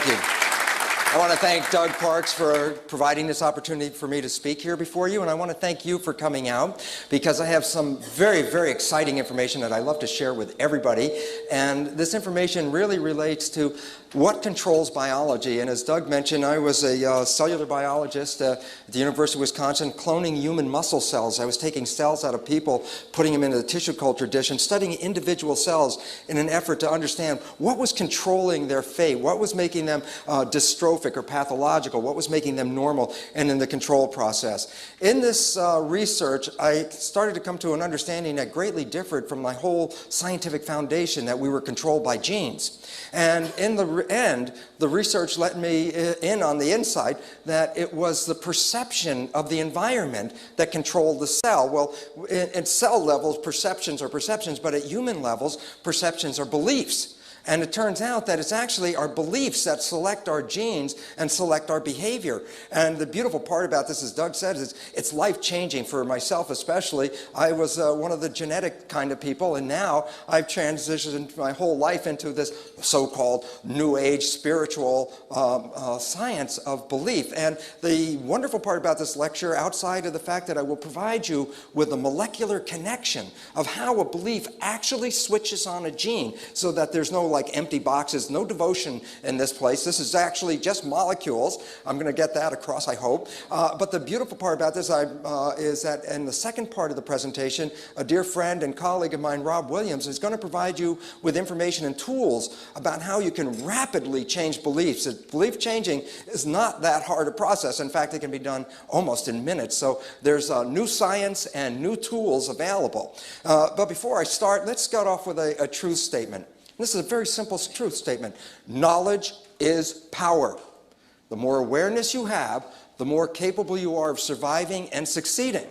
Thank you. I want to thank Doug Parks for providing this opportunity for me to speak here before you, and I want to thank you for coming out because I have some very, very exciting information that I love to share with everybody, and this information really relates to what controls biology. And as Doug mentioned, I was a cellular biologist at the University of Wisconsin cloning human muscle cells. I was taking cells out of people, putting them into the tissue culture dish, and studying individual cells in an effort to understand what was controlling their fate, what was making them dystrophic or pathological, what was making them normal, and in the control process. In this research, I started to come to an understanding that greatly differed from my whole scientific foundation, that we were controlled by genes. And in the end, the research let me in on the inside that it was the perception of the environment that controlled the cell. Well, at cell levels, perceptions are perceptions, but at human levels, perceptions are beliefs. And it turns out that it's actually our beliefs that select our genes and select our behavior. And the beautiful part about this, as Doug said, is it's life-changing for myself especially. I was one of the genetic kind of people, and now I've transitioned my whole life into this so-called New Age spiritual science of belief. And the wonderful part about this lecture, outside of the fact that I will provide you with a molecular connection of how a belief actually switches on a gene so that there's no like empty boxes, no devotion in this place. This is actually just molecules. I'm going to get that across, I hope. But the beautiful part about this is that in the second part of the presentation, a dear friend and colleague of mine, Rob Williams, is going to provide you with information and tools about how you can rapidly change beliefs. Belief changing is not that hard a process. In fact, it can be done almost in minutes. So there's new science and new tools available. But before I start, let's start off with a truth statement. This is a very simple truth statement. Knowledge is power. The more awareness you have, the more capable you are of surviving and succeeding.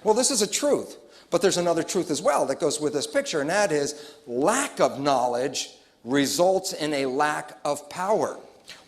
Well, this is a truth, but there's another truth as well that goes with this picture, and that is lack of knowledge results in a lack of power.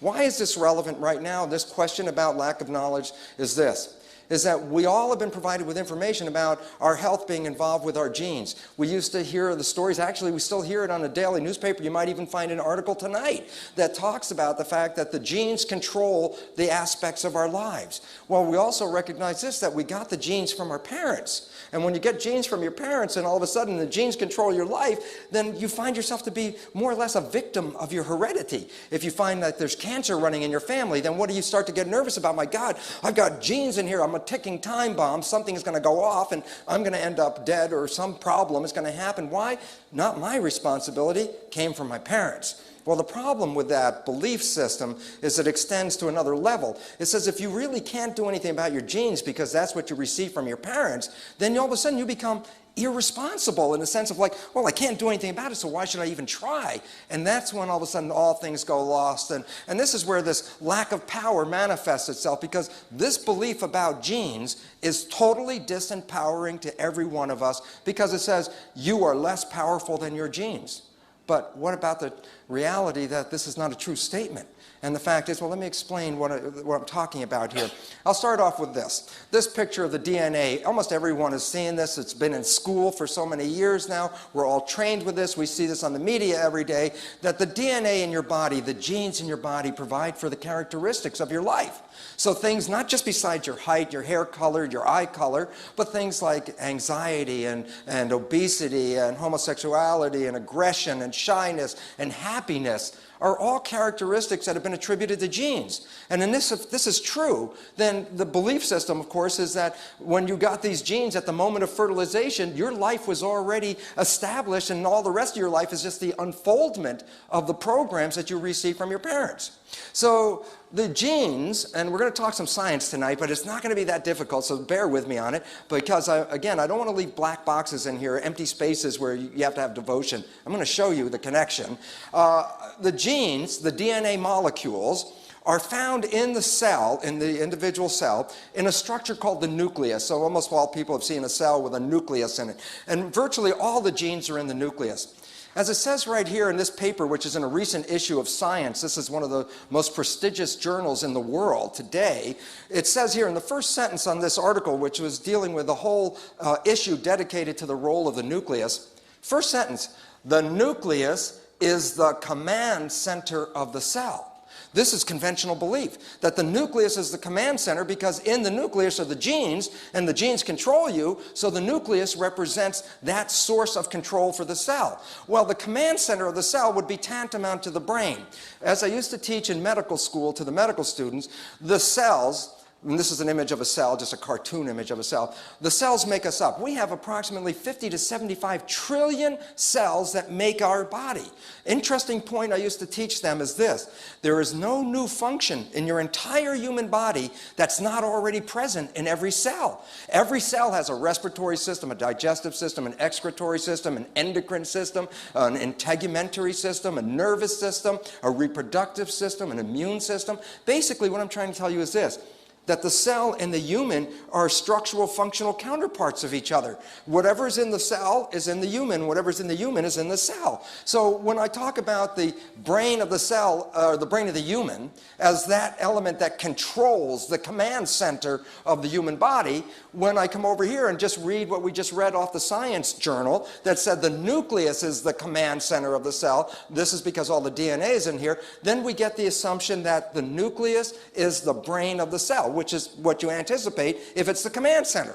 Why is this relevant right now? This question about lack of knowledge is this. Is that we all have been provided with information about our health being involved with our genes. We used to hear the stories, actually we still hear it on a daily newspaper. You might even find an article tonight that talks about the fact that the genes control the aspects of our lives. Well, we also recognize this, that we got the genes from our parents. And when you get genes from your parents and all of a sudden the genes control your life, then you find yourself to be more or less a victim of your heredity. If you find that there's cancer running in your family, then what do you start to get nervous about? My God, I've got genes in here. I'm a ticking time bomb. Something is going to go off and I'm going to end up dead, or some problem is going to happen. Why? Not my responsibility. Came from my parents. Well, the problem with that belief system is it extends to another level. It says if you really can't do anything about your genes because that's what you receive from your parents, then all of a sudden you become irresponsible in the sense of like, well, I can't do anything about it, so why should I even try? And that's when all of a sudden all things go lost. And this is where this lack of power manifests itself, because this belief about genes is totally disempowering to every one of us, because it says you are less powerful than your genes. But what about the reality that this is not a true statement? And the fact is, well, let me explain what I'm talking about here. I'll start off with this. This picture of the DNA, almost everyone has seen this. It's been in school for so many years now. We're all trained with this. We see this on the media every day, that the DNA in your body, the genes in your body provide for the characteristics of your life. So things not just besides your height, your hair color, your eye color, but things like anxiety and obesity and homosexuality and aggression and shyness and happiness are all characteristics that have been attributed to genes. And if this is true, then the belief system, of course, is that when you got these genes at the moment of fertilization, your life was already established, and all the rest of your life is just the unfoldment of the programs that you received from your parents. So the genes, and we're going to talk some science tonight, but it's not going to be that difficult, so bear with me on it, because again, I don't want to leave black boxes in here, empty spaces where you have to have devotion. I'm going to show you the connection. The genes, the DNA molecules, are found in the cell, in the individual cell, in a structure called the nucleus. So almost all people have seen a cell with a nucleus in it. And virtually all the genes are in the nucleus. As it says right here in this paper, which is in a recent issue of Science, this is one of the most prestigious journals in the world today, it says here in the first sentence on this article, which was dealing with the whole issue dedicated to the role of the nucleus, first sentence, the nucleus is the command center of the cell. This is conventional belief, that the nucleus is the command center because in the nucleus are the genes, and the genes control you, so the nucleus represents that source of control for the cell. Well, the command center of the cell would be tantamount to the brain. As I used to teach in medical school to the medical students, the cells, and this is an image of a cell, just a cartoon image of a cell. The cells make us up. We have approximately 50 to 75 trillion cells that make our body. Interesting point I used to teach them is this. There is no new function in your entire human body that's not already present in every cell. Every cell has a respiratory system, a digestive system, an excretory system, an endocrine system, an integumentary system, a nervous system, a reproductive system, an immune system. Basically, what I'm trying to tell you is this, that the cell and the human are structural functional counterparts of each other. Whatever is in the cell is in the human, whatever is in the human is in the cell. So when I talk about the brain of the cell, or the brain of the human, as that element that controls the command center of the human body, when I come over here and just read what we just read off the science journal that said the nucleus is the command center of the cell, this is because all the DNA is in here, then we get the assumption that the nucleus is the brain of the cell, which is what you anticipate if it's the command center.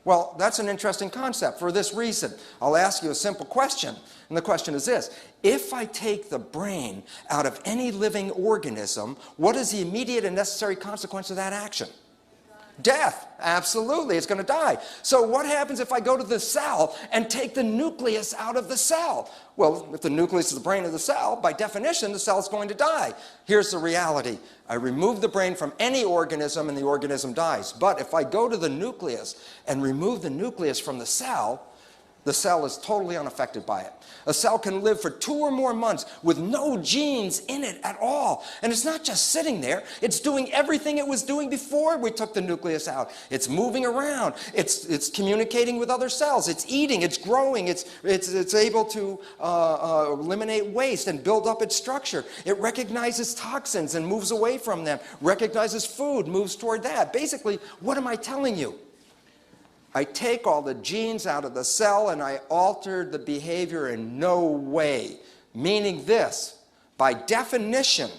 Well, that's an interesting concept for this reason. I'll ask you a simple question, and the question is this. If I take the brain out of any living organism, what is the immediate and necessary consequence of that action? Death. Absolutely, it's going to die. So what happens if I go to the cell and take the nucleus out of the cell? Well, if the nucleus is the brain of the cell, by definition, the cell is going to die. Here's the reality. I remove the brain from any organism and the organism dies. But if I go to the nucleus and remove the nucleus from the cell is totally unaffected by it. A cell can live for 2 or more months with no genes in it at all. And it's not just sitting there, it's doing everything it was doing before we took the nucleus out. It's moving around, it's communicating with other cells, it's eating, it's growing, it's able to eliminate waste and build up its structure. It recognizes toxins and moves away from them, recognizes food, moves toward that. Basically, what am I telling you? I take all the genes out of the cell and I alter the behavior in no way. Meaning this, by definition,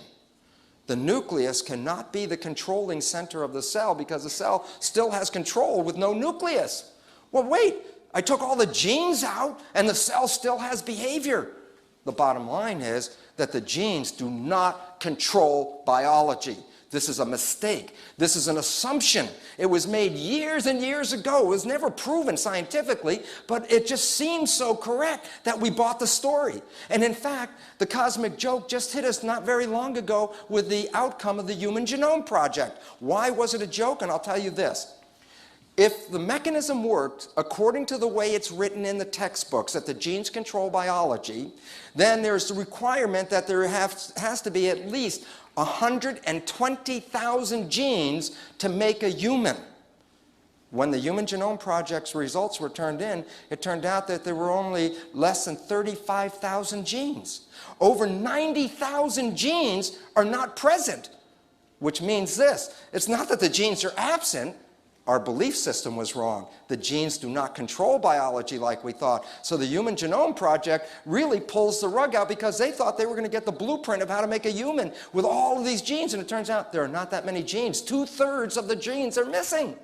the nucleus cannot be the controlling center of the cell because the cell still has control with no nucleus. Well, wait, I took all the genes out and the cell still has behavior. The bottom line is that the genes do not control biology. This is a mistake. This is an assumption. It was made years and years ago. It was never proven scientifically, but it just seems so correct that we bought the story. And in fact, the cosmic joke just hit us not very long ago with the outcome of the Human Genome Project. Why was it a joke? And I'll tell you this. If the mechanism worked according to the way it's written in the textbooks, that the genes control biology, then there's the requirement that there has to be at least 120,000 genes to make a human. When the Human Genome Project's results were turned in, it turned out that there were only less than 35,000 genes. Over 90,000 genes are not present, which means this. It's not that the genes are absent. Our belief system was wrong. The genes do not control biology like we thought. So the Human Genome Project really pulls the rug out because they thought they were going to get the blueprint of how to make a human with all of these genes. And it turns out there are not that many genes. 2/3 of the genes are missing.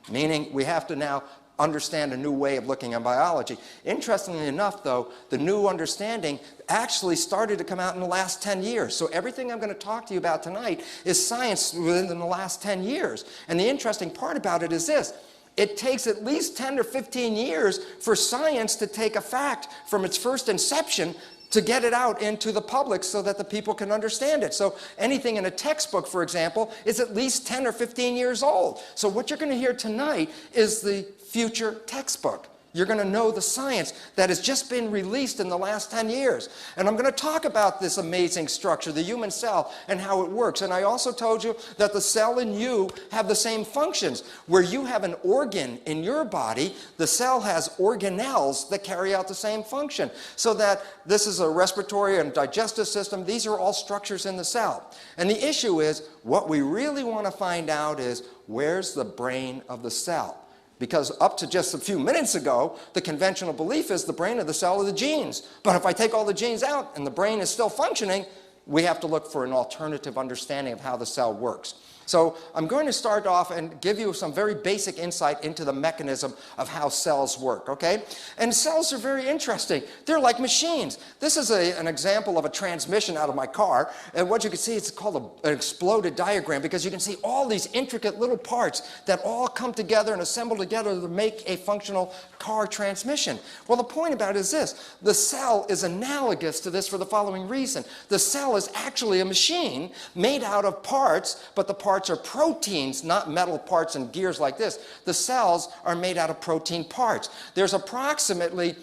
Meaning we have to now understand a new way of looking at biology. Interestingly enough, though, the new understanding actually started to come out in the last 10 years. So everything I'm going to talk to you about tonight is science within the last 10 years. And the interesting part about it is this. It takes at least 10 or 15 years for science to take a fact from its first inception to get it out into the public so that the people can understand it. So anything in a textbook, for example, is at least 10 or 15 years old. So what you're going to hear tonight is the future textbook. You're going to know the science that has just been released in the last 10 years. And I'm going to talk about this amazing structure, the human cell, and how it works. And I also told you that the cell and you have the same functions. Where you have an organ in your body, the cell has organelles that carry out the same function. So that this is a respiratory and digestive system. These are all structures in the cell. And the issue is, what we really want to find out is, where's the brain of the cell? Because up to just a few minutes ago, the conventional belief is the brain of the cell are the genes. But if I take all the genes out and the brain is still functioning, we have to look for an alternative understanding of how the cell works. So I'm going to start off and give you some very basic insight into the mechanism of how cells work, okay? And cells are very interesting. They're like machines. This is an example of a transmission out of my car. And what you can see, it's called an exploded diagram, because you can see all these intricate little parts that all come together and assemble together to make a functional car transmission. Well, the point about it is this. The cell is analogous to this for the following reason. The cell is actually a machine made out of parts, but the parts are proteins, not metal parts and gears like this. The cells are made out of protein parts. There's approximately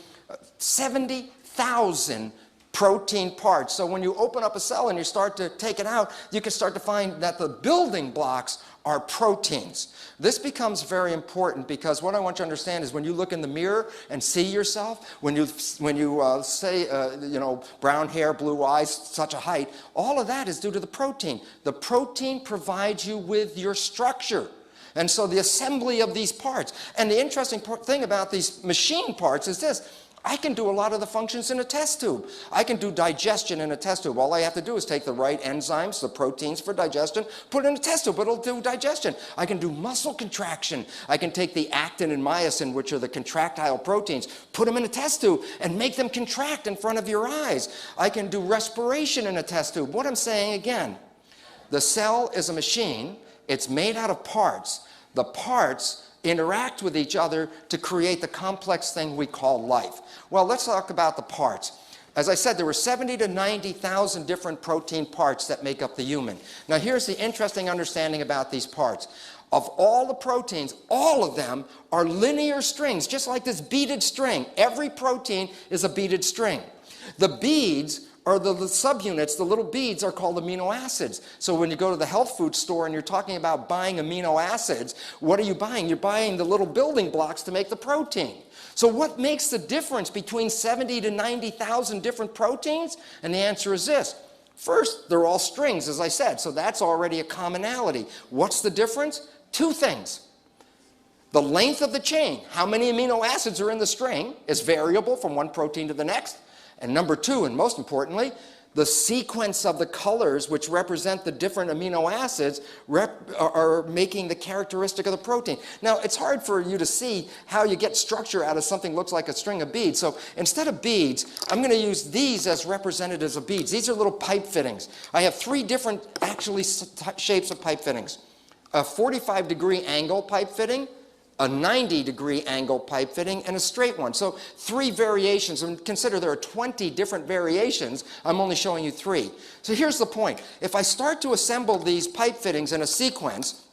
70,000 protein parts. So when you open up a cell and you start to take it out, you can start to find that the building blocks are proteins. This becomes very important, because what I want you to understand is when you look in the mirror and see yourself, when you say, you know, brown hair, blue eyes, such a height, all of that is due to the protein. The protein provides you with your structure. And so the assembly of these parts. And the interesting thing about these machine parts is this. I can do a lot of the functions in a test tube. I can do digestion in a test tube. All I have to do is take the right enzymes, the proteins for digestion, put it in a test tube, it'll do digestion. I can do muscle contraction. I can take the actin and myosin, which are the contractile proteins, put them in a test tube and make them contract in front of your eyes. I can do respiration in a test tube. What I'm saying again, the cell is a machine. It's made out of parts. The parts interact with each other to create the complex thing we call life. Well, let's talk about the parts. As I said, there were 70 to 90,000 different protein parts that make up the human. Now, here's the interesting understanding about these parts. Of all the proteins, all of them are linear strings, just like this beaded string. Every protein is a beaded string. The beads or the subunits, the little beads, are called amino acids. So when you go to the health food store and you're talking about buying amino acids, what are you buying? You're buying the little building blocks to make the protein. So what makes the difference between 70 to 90,000 different proteins? And the answer is this. First, they're all strings, as I said, so that's already a commonality. What's the difference? Two things. The length of the chain, how many amino acids are in the string, is variable from one protein to the next. And number two, and most importantly, the sequence of the colors which represent the different amino acids are making the characteristic of the protein. Now, it's hard for you to see how you get structure out of something that looks like a string of beads. So instead of beads, I'm going to use these as representatives of beads. These are little pipe fittings. I have three different, actually, shapes of pipe fittings. A 45-degree angle pipe fitting, a 90-degree angle pipe fitting, and a straight one. So three variations, and consider there are 20 different variations. I'm only showing you three. So here's the point. If I start to assemble these pipe fittings in a sequence,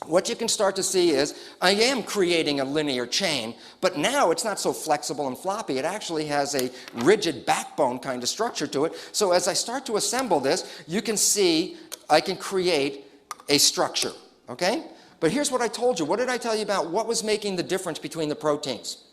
what you can start to see is I am creating a linear chain, but now it's not so flexible and floppy. It actually has a rigid backbone kind of structure to it. So as I start to assemble this, you can see I can create a structure, okay? But here's what I told you. What did I tell you about what was making the difference between the proteins?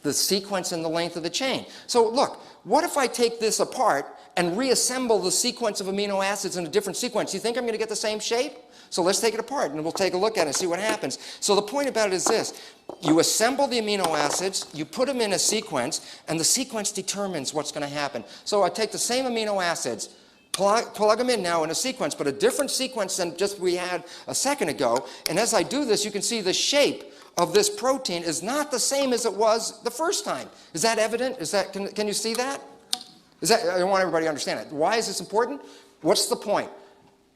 The sequence and the length of the chain. So look, what if I take this apart and reassemble the sequence of amino acids in a different sequence? You think I'm going to get the same shape? So let's take it apart and we'll take a look at it and see what happens. So the point about it is this. You assemble the amino acids, you put them in a sequence, and the sequence determines what's going to happen. So I take the same amino acids, plug them in now in a sequence, but a different sequence than just we had a second ago. And as I do this, you can see the shape of this protein is not the same as it was the first time. Is that evident? Is that, can you see that? I want everybody to understand it. Why is this important? What's the point?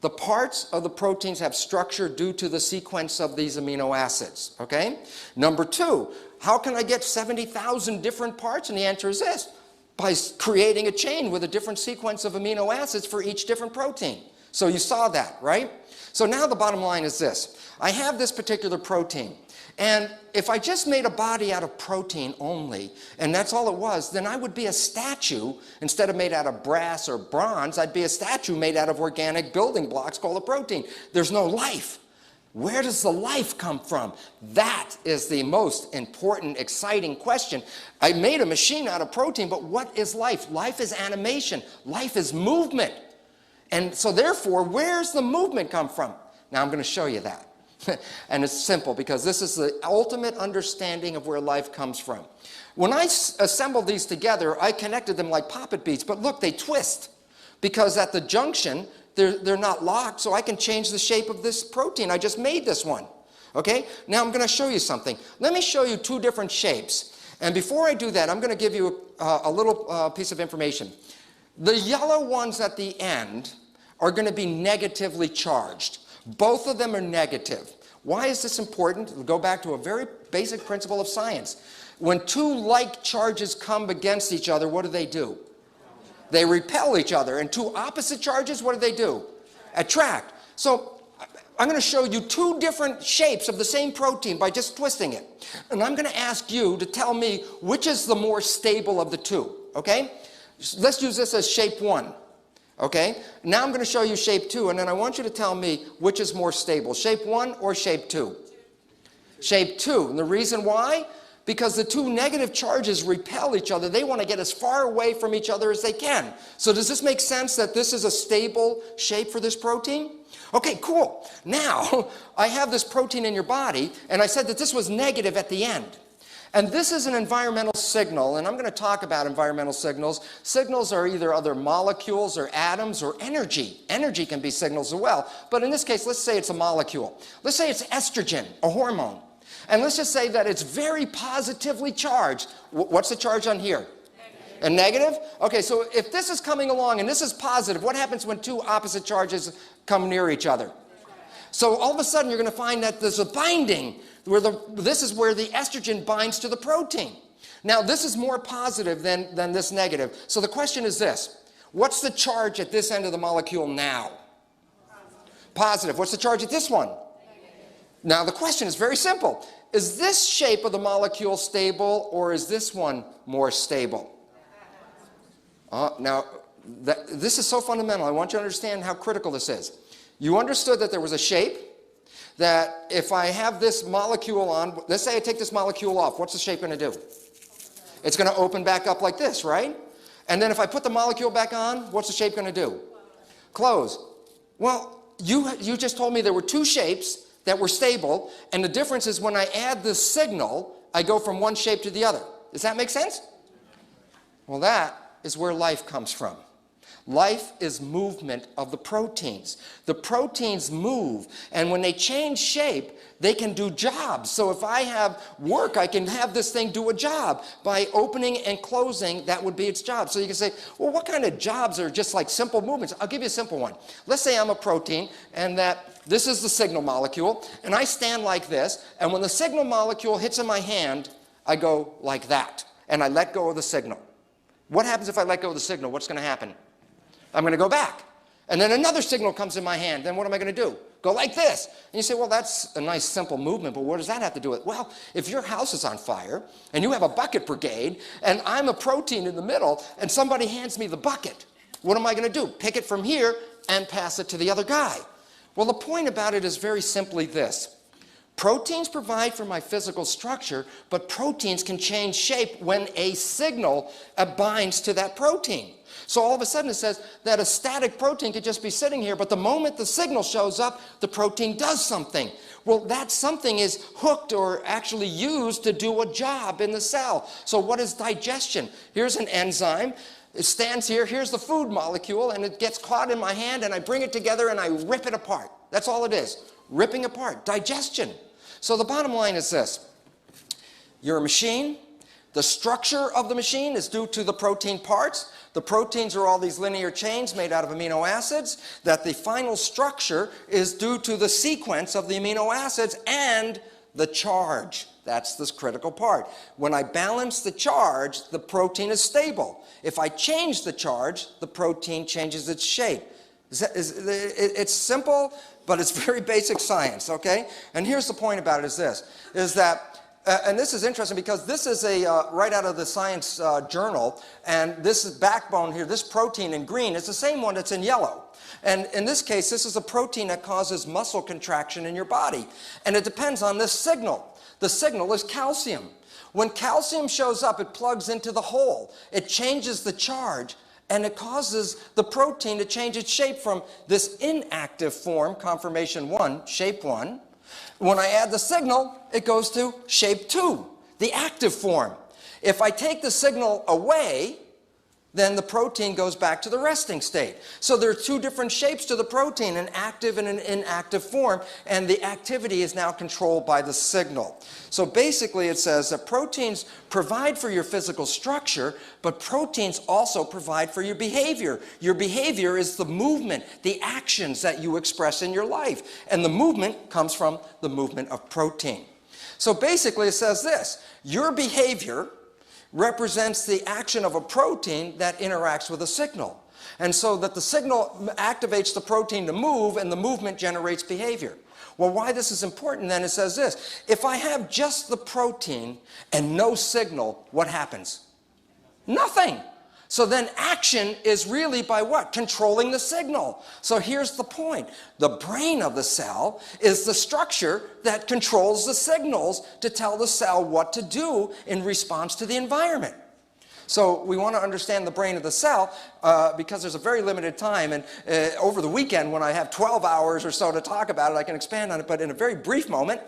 The parts of the proteins have structure due to the sequence of these amino acids, okay? Number two, how can I get 70,000 different parts? And the answer is this. By creating a chain with a different sequence of amino acids for each different protein. So you saw that, right? So now the bottom line is this. I have this particular protein. And if I just made a body out of protein only, and that's all it was, then I would be a statue. Instead of made out of brass or bronze, I'd be a statue made out of organic building blocks called a protein. There's no life. Where does the life come from? That is the most important, exciting question. I made a machine out of protein, but what is life? Life is animation. Life is movement. And so therefore, where's the movement come from? Now I'm going to show you that. And it's simple because this is the ultimate understanding of where life comes from. When I assembled these together, I connected them like poppet beads, but look, they twist. because at the junction, they're not locked, so I can change the shape of this protein. I just made this one. Okay? Now I'm going to show you something. Let me show you two different shapes. And before I do that, I'm going to give you a little piece of information. The yellow ones at the end are going to be negatively charged. Both of them are negative. Why is this important? We'll go back to a very basic principle of science. When two like charges come against each other, what do? They repel each other. And two opposite charges, what do? Attract. So I'm going to show you two different shapes of the same protein by just twisting it. And I'm going to ask you to tell me which is the more stable of the two. Okay? Let's use this as shape 1. Okay? Now I'm going to show you shape 2, and then I want you to tell me which is more stable, shape 1 or shape 2? Shape 2. And the reason why? Because the two negative charges repel each other. They want to get as far away from each other as they can. So does this make sense that this is a stable shape for this protein? Okay, cool. Now, I have this protein in your body, and I said that this was negative at the end. And this is an environmental signal, and I'm going to talk about environmental signals. Signals are either other molecules or atoms or energy. Energy can be signals as well. But in this case, let's say it's a molecule. Let's say it's estrogen, a hormone. And let's just say that it's very positively charged. What's the charge on here? Negative. A negative? Okay, so if this is coming along and this is positive, what happens when two opposite charges come near each other? So all of a sudden you're going to find that there's a binding. This is where the estrogen binds to the protein. Now this is more positive than this negative. So the question is this. What's the charge at this end of the molecule now? Positive. What's the charge at this one? Now the question is very simple. Is this shape of the molecule stable, or is this one more stable? Now this is so fundamental. I want you to understand how critical this is. You understood that there was a shape, that if I have this molecule on, let's say I take this molecule off, what's the shape going to do? It's going to open back up like this, right? And then if I put the molecule back on, what's the shape going to do? Close. Well, you just told me there were two shapes that were stable, and the difference is when I add this signal, I go from one shape to the other. Does that make sense? Well, that is where life comes from. Life is movement of the proteins. The proteins move, and when they change shape, they can do jobs. So if I have work, I can have this thing do a job. By opening and closing, that would be its job. So you can say, well, what kind of jobs are just like simple movements? I'll give you a simple one. Let's say I'm a protein, and that this is the signal molecule, and I stand like this, and when the signal molecule hits in my hand, I go like that, and I let go of the signal. What happens if I let go of the signal? What's going to happen? I'm going to go back. And then another signal comes in my hand. Then what am I going to do? Go like this. And you say, well, that's a nice simple movement, but what does that have to do with it? Well, if your house is on fire and you have a bucket brigade and I'm a protein in the middle and somebody hands me the bucket, what am I going to do? Pick it from here and pass it to the other guy. Well, the point about it is very simply this. Proteins provide for my physical structure, but proteins can change shape when a signal binds to that protein. So all of a sudden it says that a static protein could just be sitting here, but the moment the signal shows up, the protein does something. Well, that something is hooked or actually used to do a job in the cell. So what is digestion? Here's an enzyme. It stands here. Here's the food molecule, and it gets caught in my hand, and I bring it together, and I rip it apart. That's all it is, ripping apart, digestion. So the bottom line is this. You're a machine. The structure of the machine is due to the protein parts. The proteins are all these linear chains made out of amino acids. That the final structure is due to the sequence of the amino acids and the charge. That's this critical part. When I balance the charge, the protein is stable. If I change the charge, the protein changes its shape. It's simple, but it's very basic science, okay? And here's the point about it is this, is that and this is interesting because this is right out of the Science journal, and this backbone here, this protein in green, is the same one that's in yellow. And in this case, this is a protein that causes muscle contraction in your body, and it depends on this signal. The signal is calcium. When calcium shows up, it plugs into the hole. It changes the charge, and it causes the protein to change its shape from this inactive form, conformation 1, shape 1. When I add the signal, it goes to shape 2, the active form. If I take the signal away, then the protein goes back to the resting state. So there are two different shapes to the protein, an active and an inactive form, and the activity is now controlled by the signal. So basically it says that proteins provide for your physical structure, but proteins also provide for your behavior. Your behavior is the movement, the actions that you express in your life, and the movement comes from the movement of protein. So basically it says this: your behavior represents the action of a protein that interacts with a signal. And so that the signal activates the protein to move, and the movement generates behavior. Well, why this is important then, it says this: if I have just the protein and no signal, what happens? Nothing. So then action is really by what? Controlling the signal. So here's the point. The brain of the cell is the structure that controls the signals to tell the cell what to do in response to the environment. So we want to understand the brain of the cell because there's a very limited time, and over the weekend when I have 12 hours or so to talk about it, I can expand on it, but in a very brief moment,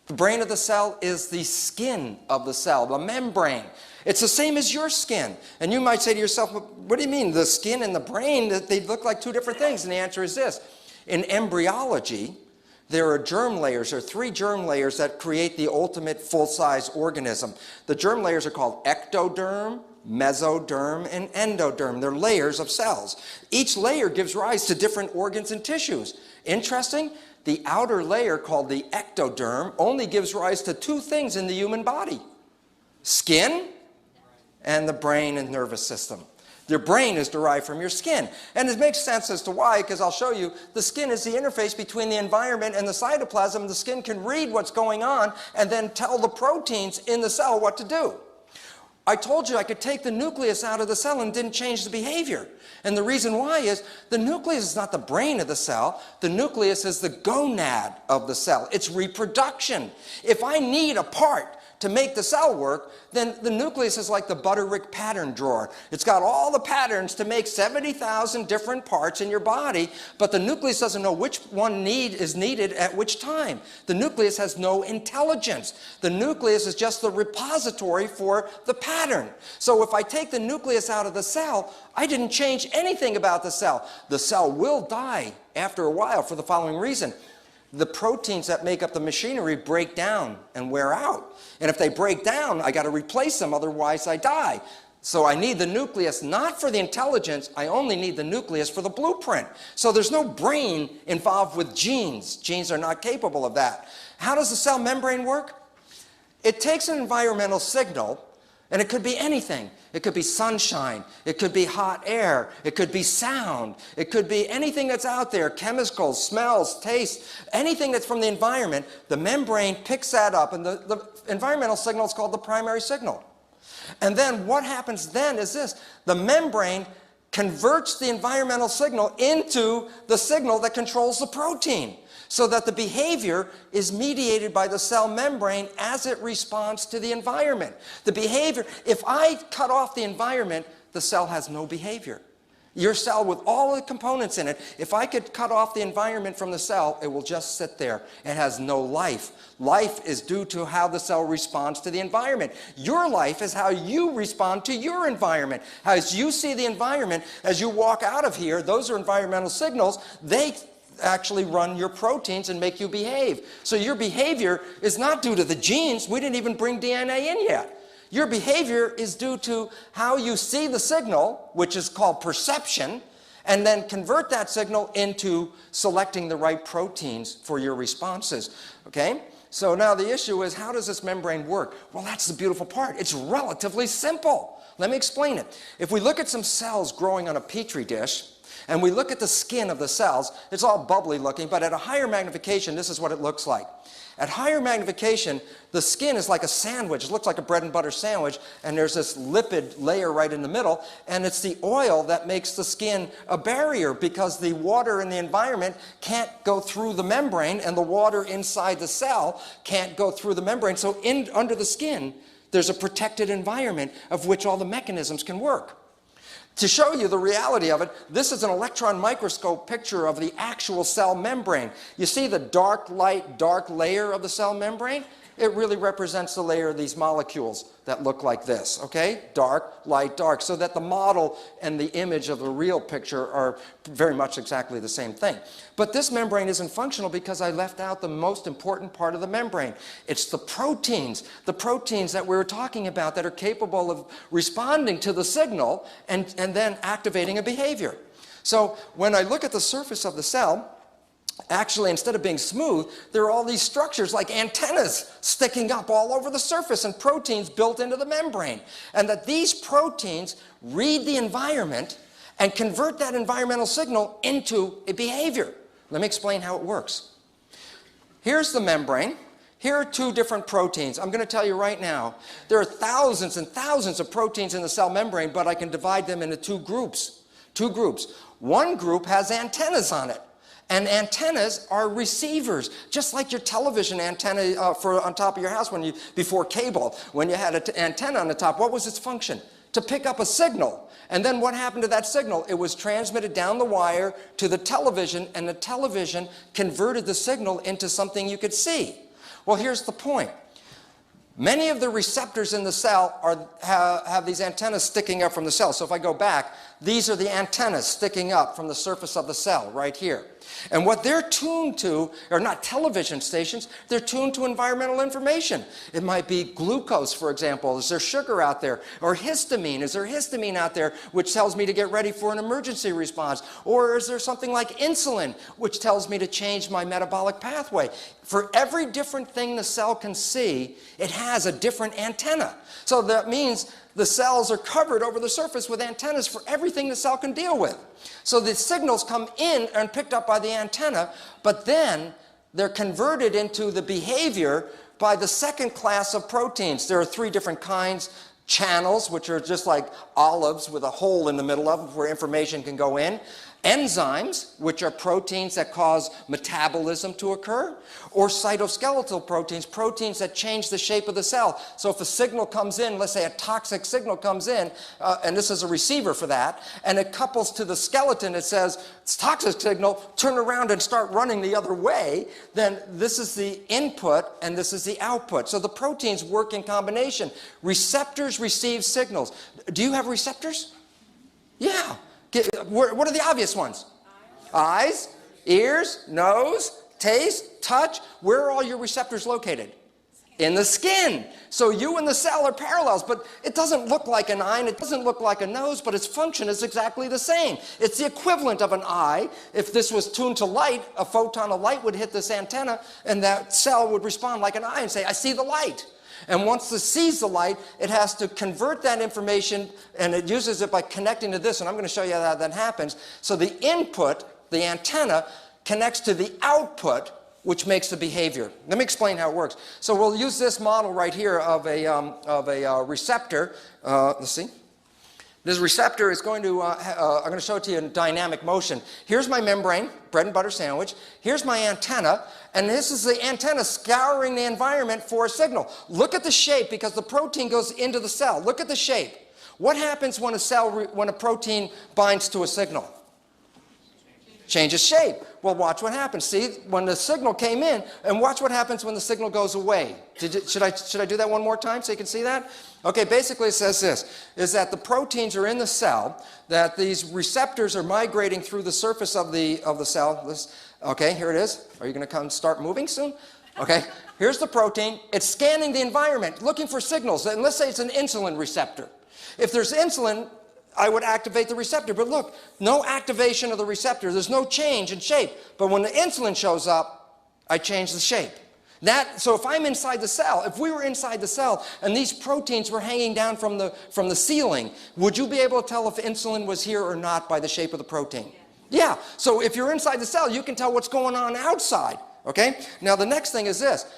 the brain of the cell is the skin of the cell, the membrane. It's the same as your skin. And you might say to yourself, what do you mean, the skin and the brain, they look like two different things? And the answer is this: in embryology, there are germ layers, or 3 germ layers that create the ultimate full-size organism. The germ layers are called ectoderm, mesoderm, and endoderm. They're layers of cells. Each layer gives rise to different organs and tissues. Interesting, the outer layer, called the ectoderm, only gives rise to 2 things in the human body: skin and the brain and nervous system. Your brain is derived from your skin. And it makes sense as to why, because I'll show you, the skin is the interface between the environment and the cytoplasm. The skin can read what's going on and then tell the proteins in the cell what to do. I told you I could take the nucleus out of the cell and didn't change the behavior. And the reason why is the nucleus is not the brain of the cell. The nucleus is the gonad of the cell. It's reproduction. If I need a part to make the cell work, then the nucleus is like the Butterick pattern drawer. It's got all the patterns to make 70,000 different parts in your body, but the nucleus doesn't know which one is needed at which time. The nucleus has no intelligence. The nucleus is just the repository for the pattern. So if I take the nucleus out of the cell, I didn't change anything about the cell. The cell will die after a while for the following reason: the proteins that make up the machinery break down and wear out. And if they break down, I got to replace them, otherwise I die. So I need the nucleus not for the intelligence, I only need the nucleus for the blueprint. So there's no brain involved with genes. Genes are not capable of that. How does the cell membrane work? It takes an environmental signal, and it could be anything. It could be sunshine, it could be hot air, it could be sound, it could be anything that's out there, chemicals, smells, tastes, anything that's from the environment. The membrane picks that up, and the environmental signal is called the primary signal. And then what happens then is this: the membrane converts the environmental signal into the signal that controls the protein, so that the behavior is mediated by the cell membrane as it responds to the environment. The behavior, if I cut off the environment, the cell has no behavior. Your cell with all the components in it, if I could cut off the environment from the cell, it will just sit there. It has no life. Life is due to how the cell responds to the environment. Your life is how you respond to your environment. As you see the environment, as you walk out of here, those are environmental signals. They actually run your proteins and make you behave. So your behavior is not due to the genes. We didn't even bring DNA in yet. Your behavior is due to how you see the signal, which is called perception, and then convert that signal into selecting the right proteins for your responses. Okay? So now the issue is, how does this membrane work? Well, that's the beautiful part. It's relatively simple. Let me explain it. If we look at some cells growing on a petri dish, and we look at the skin of the cells, it's all bubbly looking, but at a higher magnification, this is what it looks like. At higher magnification, the skin is like a sandwich. It looks like a bread and butter sandwich, and there's this lipid layer right in the middle, and it's the oil that makes the skin a barrier, because the water in the environment can't go through the membrane, and the water inside the cell can't go through the membrane. So under the skin, there's a protected environment of which all the mechanisms can work. To show you the reality of it, this is an electron microscope picture of the actual cell membrane. You see the dark light, dark layer of the cell membrane? it really represents the layer of these molecules that look like this, okay? Dark, light, dark, so that the model and the image of the real picture are very much exactly the same thing. But this membrane isn't functional because I left out the most important part of the membrane. It's the proteins that we were talking about that are capable of responding to the signal and then activating a behavior. So when I look at the surface of the cell, actually, instead of being smooth, there are all these structures like antennas sticking up all over the surface and proteins built into the membrane. And that these proteins read the environment and convert that environmental signal into a behavior. Let me explain how it works. Here's the membrane. Here are two different proteins. I'm going to tell you right now, there are thousands and thousands of proteins in the cell membrane, but I can divide them into two groups. One group has antennas on it. And antennas are receivers, just like your television antenna on top of your house before cable. When you had an antenna on the top, what was its function? To pick up a signal. And then what happened to that signal? It was transmitted down the wire to the television, and the television converted the signal into something you could see. Well, here's the point. Many of the receptors in the cell have these antennas sticking up from the cell. So if I go back, these are the antennas sticking up from the surface of the cell right here. And what they're tuned to are not television stations, they're tuned to environmental information. It might be glucose, for example. Is there sugar out there? Or histamine. Is there histamine out there which tells me to get ready for an emergency response? Or is there something like insulin which tells me to change my metabolic pathway? For every different thing the cell can see, it has a different antenna. So that means the cells are covered over the surface with antennas for everything the cell can deal with. So the signals come in and picked up by the antenna, but then they're converted into the behavior by the second class of proteins. There are three different kinds. Channels, which are just like olives with a hole in the middle of them where information can go in. Enzymes, which are proteins that cause metabolism to occur, or cytoskeletal proteins, proteins that change the shape of the cell. So if a signal comes in, let's say a toxic signal comes in, and this is a receiver for that, and it couples to the skeleton, it says, it's toxic signal, turn around and start running the other way, then this is the input and this is the output. So the proteins work in combination. Receptors receive signals. Do you have receptors? Yeah. What are the obvious ones? Eyes, ears, nose, taste, touch. Where are all your receptors located? In the skin. So you and the cell are parallels, but it doesn't look like an eye and it doesn't look like a nose, but its function is exactly the same. It's the equivalent of an eye. If this was tuned to light, a photon of light would hit this antenna and that cell would respond like an eye and say, I see the light. And once it sees the light, it has to convert that information, and it uses it by connecting to this, and I'm going to show you how that happens. So the input, the antenna, connects to the output, which makes the behavior. Let me explain how it works. So we'll use this model right here of a receptor. Let's see. This receptor is going to, I'm going to show it to you in dynamic motion. Here's my membrane, bread and butter sandwich. Here's my antenna, and this is the antenna scouring the environment for a signal. Look at the shape, because the protein goes into the cell. Look at the shape. What happens when when a protein binds to a signal? Changes shape. Well, watch what happens. See, when the signal came in, and watch what happens when the signal goes away. Should I do that one more time so you can see that? Okay, basically it says this, is that the proteins are in the cell, that these receptors are migrating through the surface of the cell. Okay, here it is. Are you going to come start moving soon? Okay, here's the protein. It's scanning the environment, looking for signals. And let's say it's an insulin receptor. If there's insulin, I would activate the receptor. But look, no activation of the receptor. There's no change in shape. But when the insulin shows up, I change the shape. So if I'm inside the cell, if we were inside the cell and these proteins were hanging down from the ceiling, would you be able to tell if insulin was here or not by the shape of the protein? Yeah. So if you're inside the cell, you can tell what's going on outside. Okay? Now the next thing is this.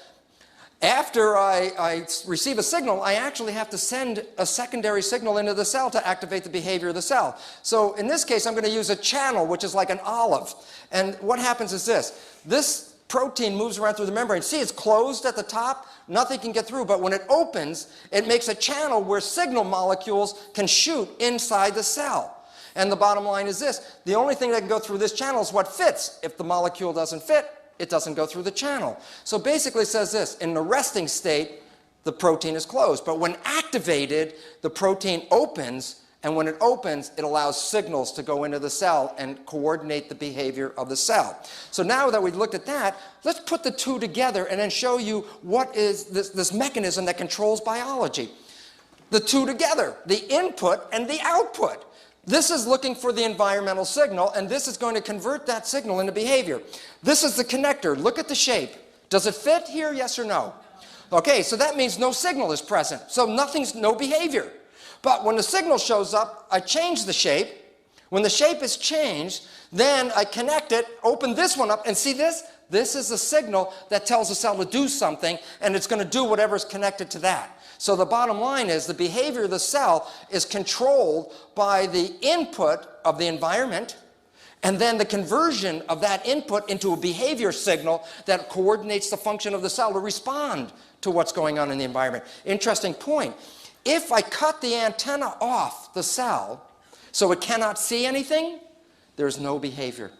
After I receive a signal, I actually have to send a secondary signal into the cell to activate the behavior of the cell. So in this case, I'm going to use a channel, which is like an olive. And what happens is this. This protein moves around through the membrane. See, it's closed at the top. Nothing can get through. But when it opens, it makes a channel where signal molecules can shoot inside the cell. And the bottom line is this. The only thing that can go through this channel is what fits. If the molecule doesn't fit, it doesn't go through the channel. So basically it says this, in the resting state, the protein is closed. But when activated, the protein opens, and when it opens, it allows signals to go into the cell and coordinate the behavior of the cell. So now that we've looked at that, let's put the two together and then show you what is this mechanism that controls biology. The two together, the input and the output. This is looking for the environmental signal, and this is going to convert that signal into behavior. This is the connector. Look at the shape. Does it fit here, yes or no? Okay, so that means no signal is present. So no behavior. But when the signal shows up, I change the shape. When the shape is changed, then I connect it, open this one up, and see this? This is a signal that tells the cell to do something, and it's going to do whatever is connected to that. So the bottom line is the behavior of the cell is controlled by the input of the environment, and then the conversion of that input into a behavior signal that coordinates the function of the cell to respond to what's going on in the environment. Interesting point. If I cut the antenna off the cell so it cannot see anything, there's no behavior.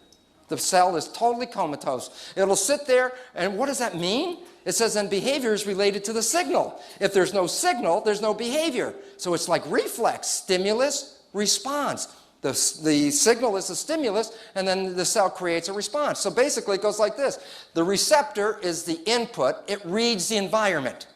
The cell is totally comatose. It'll sit there, and what does that mean? It says then behavior is related to the signal. If there's no signal, there's no behavior. So it's like reflex, stimulus, response. The signal is the stimulus, and then the cell creates a response. So basically it goes like this. The receptor is the input. It reads the environment.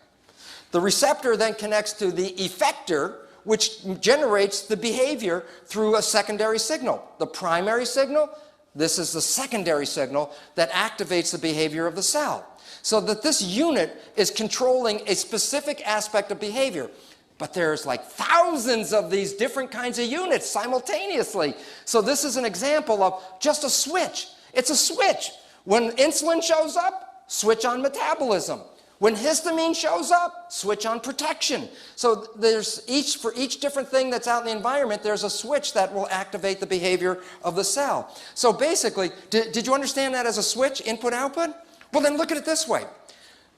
The receptor then connects to the effector, which generates the behavior through a secondary signal. The primary signal, this is the secondary signal that activates the behavior of the cell. So that this unit is controlling a specific aspect of behavior. But there's like thousands of these different kinds of units simultaneously. So this is an example of just a switch. It's a switch. When insulin shows up, switch on metabolism. When histamine shows up, switch on protection. So for each different thing that's out in the environment, there's a switch that will activate the behavior of the cell. So basically, did you understand that as a switch, input-output? Well, then look at it this way.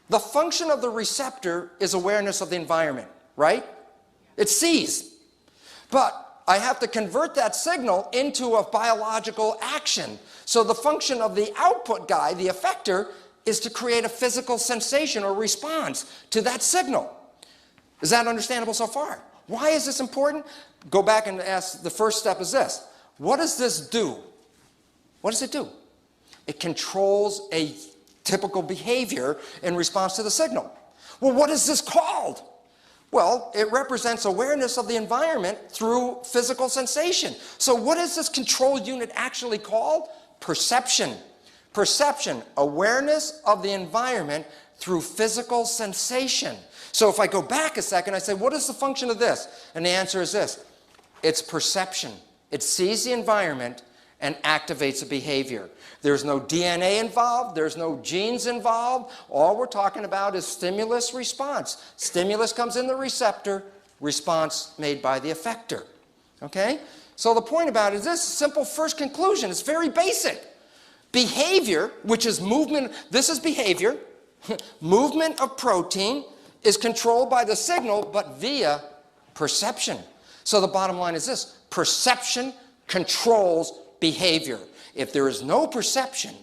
The function of the receptor is awareness of the environment, right? It sees. But I have to convert that signal into a biological action. So the function of the output guy, the effector, is to create a physical sensation or response to that signal. Is that understandable so far? Why is this important? Go back and ask, the first step is this. What does this do? What does it do? It controls a typical behavior in response to the signal. Well, what is this called? Well, it represents awareness of the environment through physical sensation. So what is this control unit actually called? Perception. Perception, awareness of the environment through physical sensation. So if I go back a second, I say, what is the function of this? And the answer is this. It's perception. It sees the environment and activates a behavior. There's no DNA involved. There's no genes involved. All we're talking about is stimulus response. Stimulus comes in the receptor, response made by the effector. Okay? So the point about it is this simple first conclusion. It's very basic. Behavior, which is movement, this is behavior. Movement of protein is controlled by the signal, but via perception. So the bottom line is this. Perception controls behavior. If there is no perception,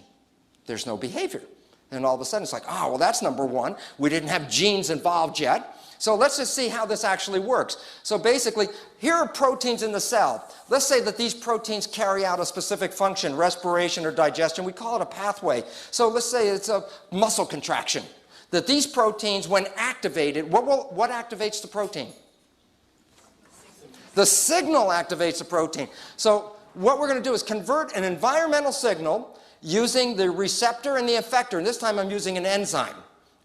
there's no behavior. And all of a sudden it's like, oh, well, that's number one. We didn't have genes involved yet. So let's just see how this actually works. So basically, here are proteins in the cell. Let's say that these proteins carry out a specific function, respiration or digestion. We call it a pathway. So let's say it's a muscle contraction. That these proteins, when activated, what activates the protein? The signal activates the protein. So what we're going to do is convert an environmental signal using the receptor and the effector. And this time I'm using an enzyme.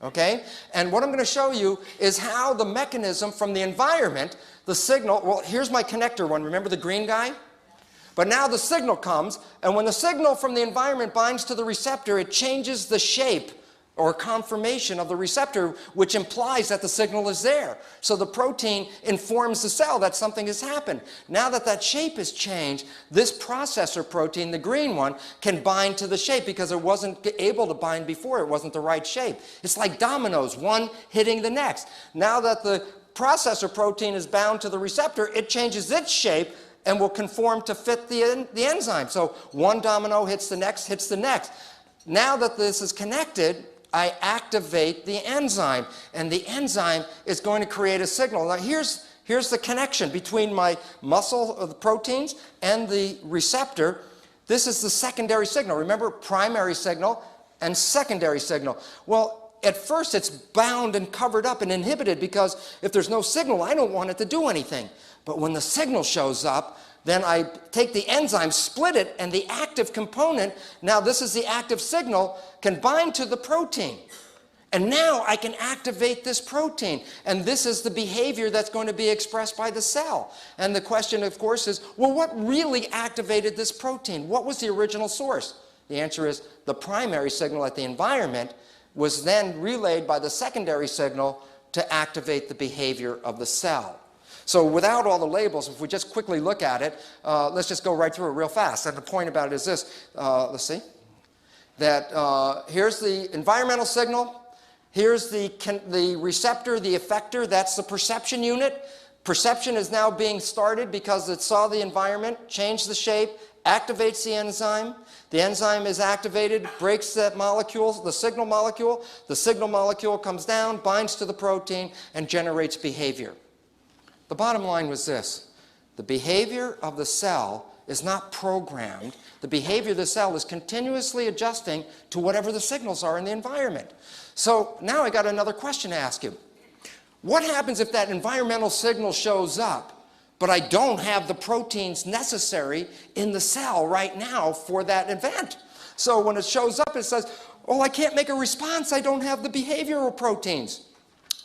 Okay? And what I'm going to show you is how the mechanism from the environment, the signal, well, here's my connector one. Remember the green guy? But now the signal comes, and when the signal from the environment binds to the receptor, it changes the shape or conformation of the receptor, which implies that the signal is there. So the protein informs the cell that something has happened. Now that that shape is changed, this processor protein, the green one, can bind to the shape because it wasn't able to bind before. It wasn't the right shape. It's like dominoes, one hitting the next. Now that the processor protein is bound to the receptor, it changes its shape and will conform to fit the enzyme. So one domino hits the next, hits the next. Now that this is connected, I activate the enzyme, and the enzyme is going to create a signal. Now here's the connection between my muscle of the proteins and the receptor. This is the secondary signal. Remember, primary signal and secondary signal. Well, at first it's bound and covered up and inhibited because if there's no signal, I don't want it to do anything. But when the signal shows up, then I take the enzyme, split it, and the active component, now this is the active signal, can bind to the protein. And now I can activate this protein. And this is the behavior that's going to be expressed by the cell. And the question, of course, is, well, what really activated this protein? What was the original source? The answer is the primary signal at the environment was then relayed by the secondary signal to activate the behavior of the cell. So without all the labels, if we just quickly look at it, let's just go right through it real fast. And the point about it is this. Let's see. That here's the environmental signal. Here's the receptor, the effector. That's the perception unit. Perception is now being started because it saw the environment, changed the shape, activates the enzyme. The enzyme is activated, breaks that molecule, the signal molecule. The signal molecule comes down, binds to the protein, and generates behavior. The bottom line was this. The behavior of the cell is not programmed. The behavior of the cell is continuously adjusting to whatever the signals are in the environment. So now I got another question to ask you. What happens if that environmental signal shows up, but I don't have the proteins necessary in the cell right now for that event? So when it shows up, it says, oh, I can't make a response. I don't have the behavioral proteins.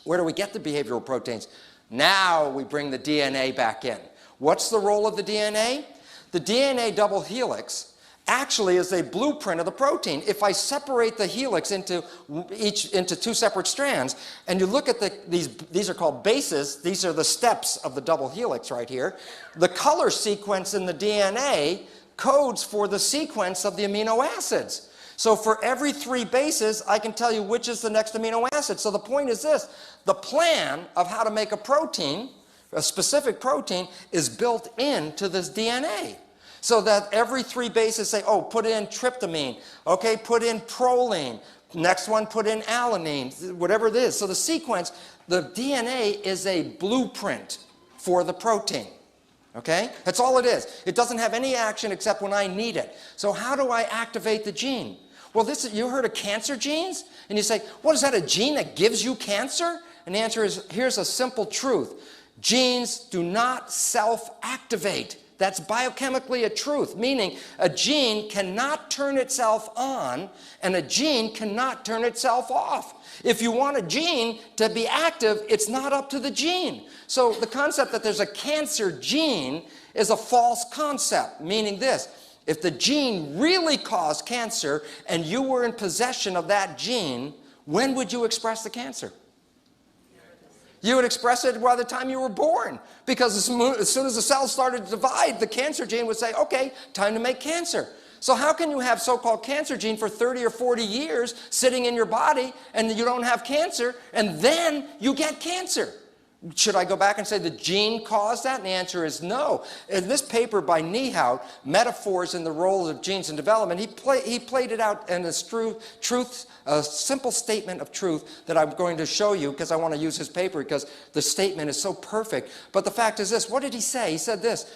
Where do we get the behavioral proteins? Now we bring the DNA back in. What's the role of the DNA? The DNA double helix actually is a blueprint of the protein. If I separate the helix into two separate strands, and you look at these are called bases, these are the steps of the double helix right here. The color sequence in the DNA codes for the sequence of the amino acids. So for every 3 bases, I can tell you which is the next amino acid. So the point is this, the plan of how to make a protein, a specific protein, is built into this DNA. So that every 3 bases say, oh, put in tryptamine, okay, put in proline, next one put in alanine, whatever it is. So the sequence, the DNA is a blueprint for the protein. Okay? That's all it is. It doesn't have any action except when I need it. So how do I activate the gene? Well, you heard of cancer genes? And you say, what is that, a gene that gives you cancer? And the answer is, here's a simple truth. Genes do not self-activate. That's biochemically a truth, meaning a gene cannot turn itself on and a gene cannot turn itself off. If you want a gene to be active, it's not up to the gene. So the concept that there's a cancer gene is a false concept, meaning this. If the gene really caused cancer and you were in possession of that gene, when would you express the cancer? You would express it by the time you were born, because as soon as the cells started to divide, the cancer gene would say, okay, time to make cancer. So how can you have so-called cancer gene for 30 or 40 years sitting in your body and you don't have cancer, and then you get cancer? Should I go back and say the gene caused that? And the answer is no. In this paper by Niehaut, Metaphors in the Role of Genes in Development, he played it out in a simple statement of truth that I'm going to show you because I want to use his paper because the statement is so perfect. But the fact is this, what did he say? He said this,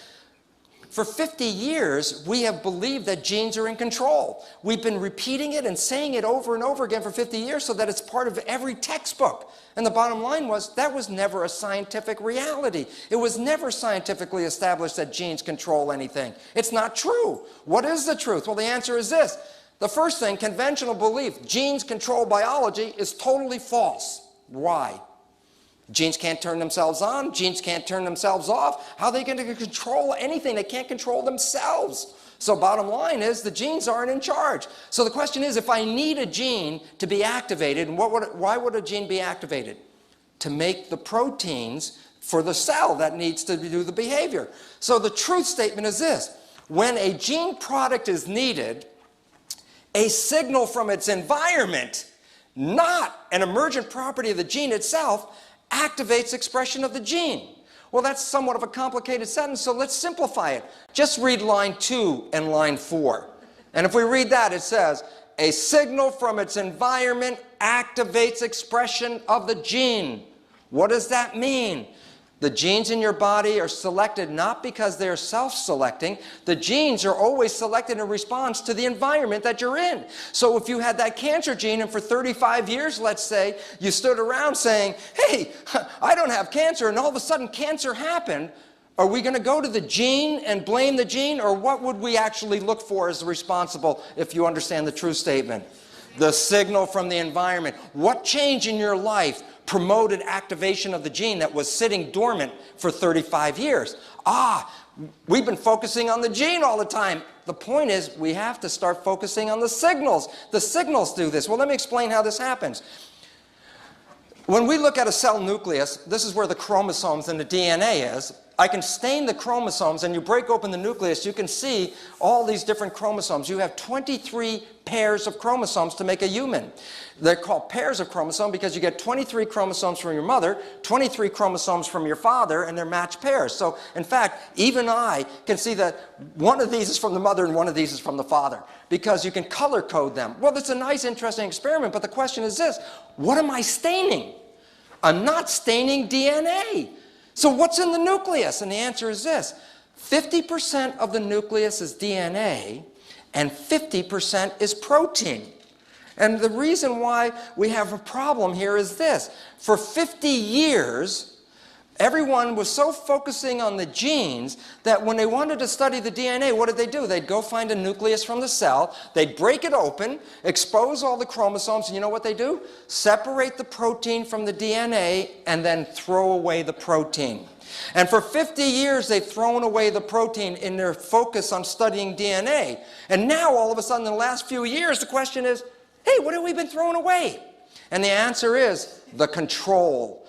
for 50 years, we have believed that genes are in control. We've been repeating it and saying it over and over again for 50 years so that it's part of every textbook. And the bottom line was, that was never a scientific reality. It was never scientifically established that genes control anything. It's not true. What is the truth? Well, the answer is this. The first thing, conventional belief, genes control biology, is totally false. Why? Genes can't turn themselves on. Genes can't turn themselves off. How are they going to control anything? They can't control themselves. So bottom line is the genes aren't in charge. So the question is, if I need a gene to be activated, and why would a gene be activated? To make the proteins for the cell that needs to do the behavior. So the truth statement is this. When a gene product is needed, a signal from its environment, not an emergent property of the gene itself, activates expression of the gene. Well, that's somewhat of a complicated sentence, so let's simplify it. Just read line 2 and line 4. And if we read that, it says, A signal from its environment activates expression of the gene. What does that mean? The genes in your body are selected not because they're self-selecting. The genes are always selected in response to the environment that you're in. So if you had that cancer gene and for 35 years, let's say, you stood around saying, hey, I don't have cancer, and all of a sudden cancer happened, are we going to go to the gene and blame the gene, or what would we actually look for as responsible if you understand the true statement? The signal from the environment. What change in your life promoted activation of the gene that was sitting dormant for 35 years? We've been focusing on the gene all the time. The point is, we have to start focusing on the signals. The signals do this. Well, let me explain how this happens. When we look at a cell nucleus, this is where the chromosomes and the DNA is. I can stain the chromosomes, and you break open the nucleus, you can see all these different chromosomes. You have 23 pairs of chromosomes to make a human. They're called pairs of chromosomes because you get 23 chromosomes from your mother, 23 chromosomes from your father, and they're matched pairs. So, in fact, even I can see that one of these is from the mother and one of these is from the father because you can color code them. Well, it's a nice, interesting experiment, but the question is this: what am I staining? I'm not staining DNA. So what's in the nucleus? And the answer is this: 50% of the nucleus is DNA and 50% is protein. And the reason why we have a problem here is this: for 50 years, everyone was so focusing on the genes that when they wanted to study the DNA, what did they do? They'd go find a nucleus from the cell, they'd break it open, expose all the chromosomes, and you know what they do? Separate the protein from the DNA and then throw away the protein. And for 50 years, they've thrown away the protein in their focus on studying DNA. And now, all of a sudden, in the last few years, the question is, hey, what have we been throwing away? And the answer is the control.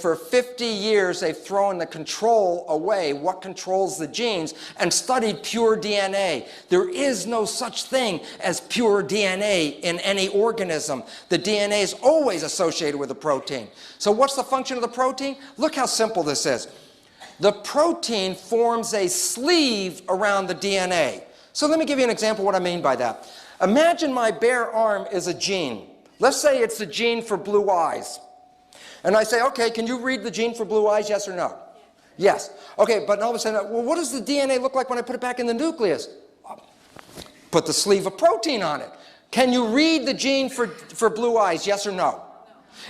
For 50 years, they've thrown the control away, what controls the genes, and studied pure DNA. There is no such thing as pure DNA in any organism. The DNA is always associated with the protein. So what's the function of the protein? Look how simple this is. The protein forms a sleeve around the DNA. So let me give you an example of what I mean by that. Imagine my bare arm is a gene. Let's say it's the gene for blue eyes. And I say, okay, can you read the gene for blue eyes, yes or no? Yes. Okay, but all of a sudden, well, what does the DNA look like when I put it back in the nucleus? Put the sleeve of protein on it. Can you read the gene for blue eyes, yes or no?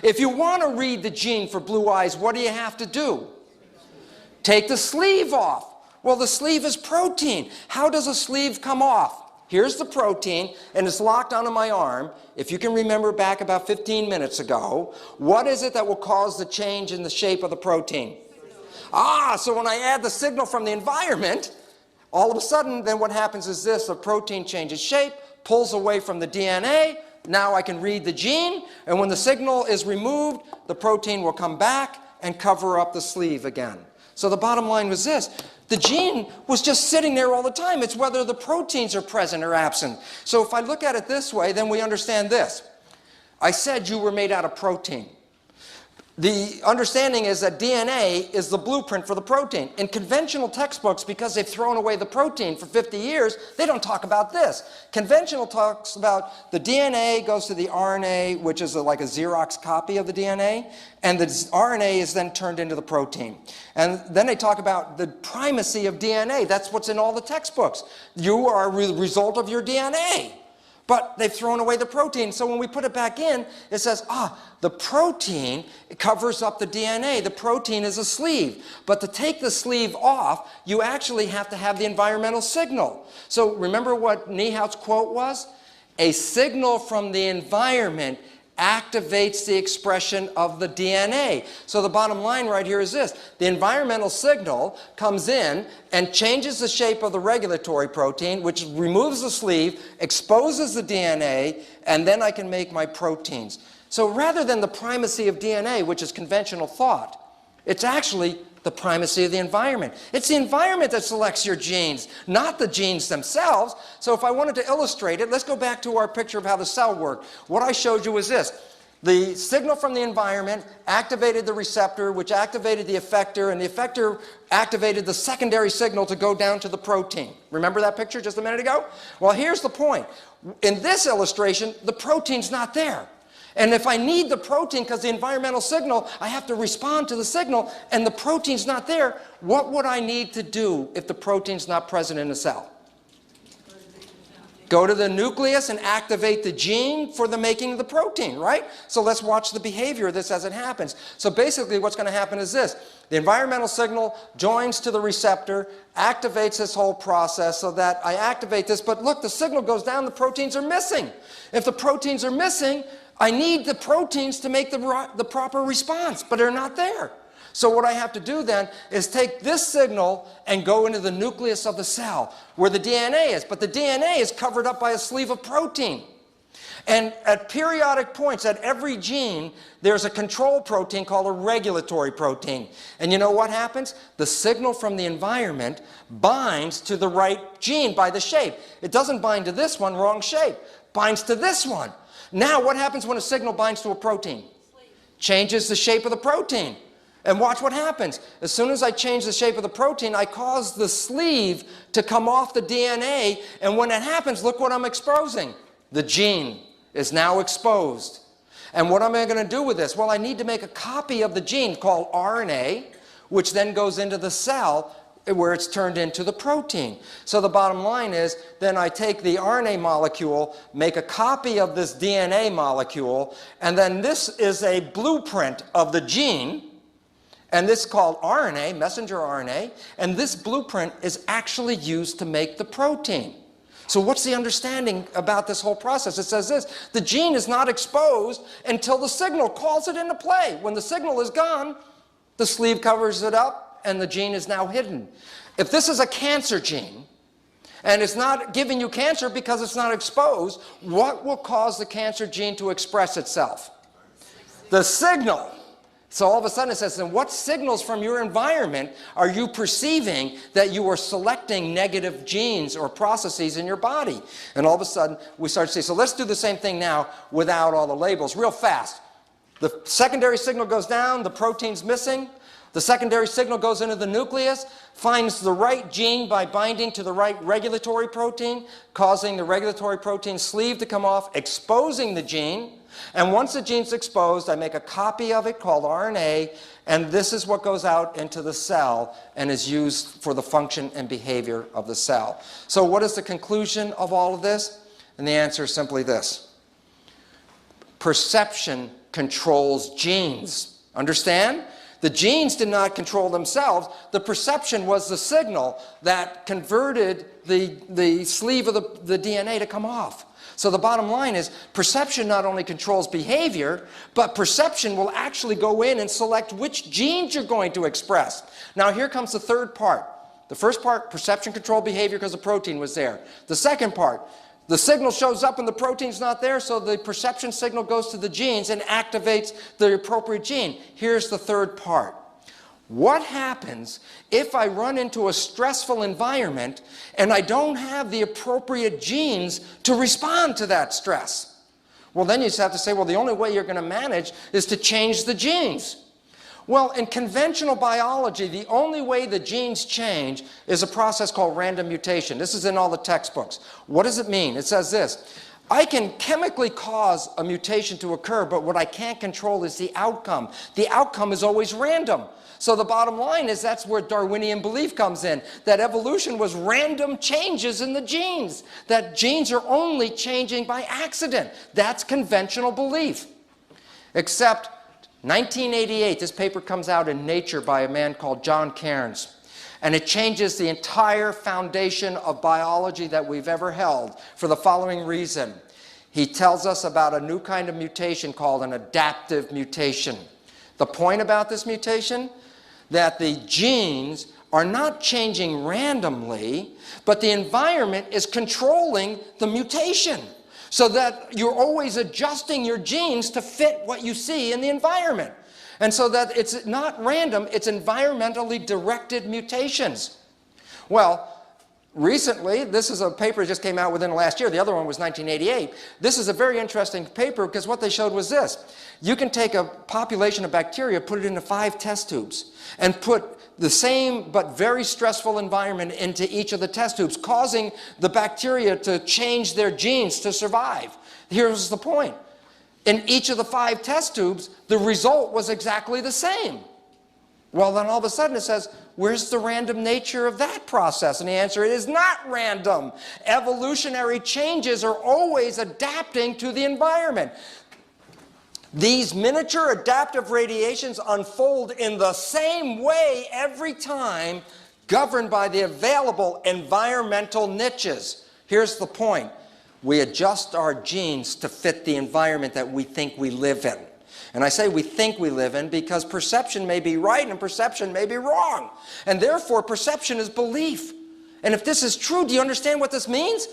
If you want to read the gene for blue eyes, what do you have to do? Take the sleeve off. Well, the sleeve is protein. How does a sleeve come off? Here's the protein, and it's locked onto my arm. If you can remember back about 15 minutes ago, what is it that will cause the change in the shape of the protein? So when I add the signal from the environment, all of a sudden, then what happens is this: the protein changes shape, pulls away from the DNA. Now I can read the gene, and when the signal is removed, the protein will come back and cover up the sleeve again. So the bottom line was this: the gene was just sitting there all the time. It's whether the proteins are present or absent. So if I look at it this way, then we understand this. I said you were made out of protein. The understanding is that DNA is the blueprint for the protein. In conventional textbooks, because they've thrown away the protein for 50 years, they don't talk about this. Conventional talks about the DNA goes to the RNA, which is like a Xerox copy of the DNA, and the RNA is then turned into the protein. And then they talk about the primacy of DNA. That's what's in all the textbooks. You are a result of your DNA. But they've thrown away the protein. So when we put it back in, it says, the protein covers up the DNA. The protein is a sleeve. But to take the sleeve off, you actually have to have the environmental signal. So remember what Niehaut's quote was? A signal from the environment activates the expression of the DNA. So the bottom line right here is this: the environmental signal comes in and changes the shape of the regulatory protein, which removes the sleeve, exposes the DNA, and then I can make my proteins. So rather than the primacy of DNA, which is conventional thought, it's actually the primacy of the environment. It's the environment that selects your genes, not the genes themselves. So if I wanted to illustrate it, let's go back to our picture of how the cell worked. What I showed you was this. The signal from the environment activated the receptor, which activated the effector, and the effector activated the secondary signal to go down to the protein. Remember that picture just a minute ago? Well, here's the point. In this illustration, the protein's not there. And if I need the protein because the environmental signal, I have to respond to the signal, and the protein's not there, what would I need to do if the protein's not present in the cell? Go to the nucleus and activate the gene for the making of the protein, right? So let's watch the behavior of this as it happens. So basically what's going to happen is this. The environmental signal joins to the receptor, activates this whole process so that I activate this, but look, the signal goes down, the proteins are missing. If the proteins are missing, I need the proteins to make the proper response, but they're not there. So what I have to do then is take this signal and go into the nucleus of the cell where the DNA is. But the DNA is covered up by a sleeve of protein. And at periodic points, at every gene, there's a control protein called a regulatory protein. And you know what happens? The signal from the environment binds to the right gene by the shape. It doesn't bind to this one, wrong shape. Binds to this one. Now what happens when a signal binds to a protein? Changes the shape of the protein. And watch what happens. As soon as I change the shape of the protein, I cause the sleeve to come off the DNA, and when that happens, look what I'm exposing. The gene is now exposed. And what am I going to do with this? Well, I need to make a copy of the gene called RNA, which then goes into the cell where it's turned into the protein. So the bottom line is, then I take the RNA molecule, make a copy of this DNA molecule, and then this is a blueprint of the gene. And this is called RNA, messenger RNA, and this blueprint is actually used to make the protein. So what's the understanding about this whole process? It says this: the gene is not exposed until the signal calls it into play. When the signal is gone, the sleeve covers it up and the gene is now hidden. If this is a cancer gene, and it's not giving you cancer because it's not exposed, what will cause the cancer gene to express itself? The signal. So all of a sudden it says, then what signals from your environment are you perceiving that you are selecting negative genes or processes in your body? And all of a sudden we start to see, so let's do the same thing now without all the labels, real fast. The secondary signal goes down, the protein's missing. The secondary signal goes into the nucleus, finds the right gene by binding to the right regulatory protein, causing the regulatory protein sleeve to come off, exposing the gene. And once the gene's exposed, I make a copy of it called RNA, and this is what goes out into the cell and is used for the function and behavior of the cell. So what is the conclusion of all of this? And the answer is simply this. Perception controls genes. Understand? The genes did not control themselves. The perception was the signal that converted the sleeve of the DNA to come off. So the bottom line is, perception not only controls behavior, but perception will actually go in and select which genes you're going to express. Now here comes the third part. The first part, perception controlled behavior because the protein was there. The second part, the signal shows up and the protein's not there, so the perception signal goes to the genes and activates the appropriate gene. Here's the third part. What happens if I run into a stressful environment and I don't have the appropriate genes to respond to that stress? Well, then you just have to say, well, the only way you're going to manage is to change the genes. Well, in conventional biology, the only way the genes change is a process called random mutation. This is in all the textbooks. What does it mean? It says this. I can chemically cause a mutation to occur, but what I can't control is the outcome. The outcome is always random. So the bottom line is that's where Darwinian belief comes in, that evolution was random changes in the genes, that genes are only changing by accident. That's conventional belief. Except 1988, this paper comes out in Nature by a man called John Cairns, and it changes the entire foundation of biology that we've ever held for the following reason. He tells us about a new kind of mutation called an adaptive mutation. The point about this mutation? That the genes are not changing randomly, but the environment is controlling the mutation, so that you're always adjusting your genes to fit what you see in the environment. And so that it's not random, it's environmentally directed mutations. Well, recently, this is a paper that just came out within the last year. The other one was 1988. This is a very interesting paper because what they showed was this. You can take a population of bacteria, put it into 5 test tubes, and put the same but very stressful environment into each of the test tubes, causing the bacteria to change their genes to survive. Here's the point. In each of the 5 test tubes, the result was exactly the same. Well, then all of a sudden it says, where's the random nature of that process? And the answer is not random. Evolutionary changes are always adapting to the environment. These miniature adaptive radiations unfold in the same way every time, governed by the available environmental niches. Here's the point. We adjust our genes to fit the environment that we think we live in. And I say we think we live in because perception may be right and perception may be wrong. And therefore, perception is belief. And if this is true, do you understand what this means?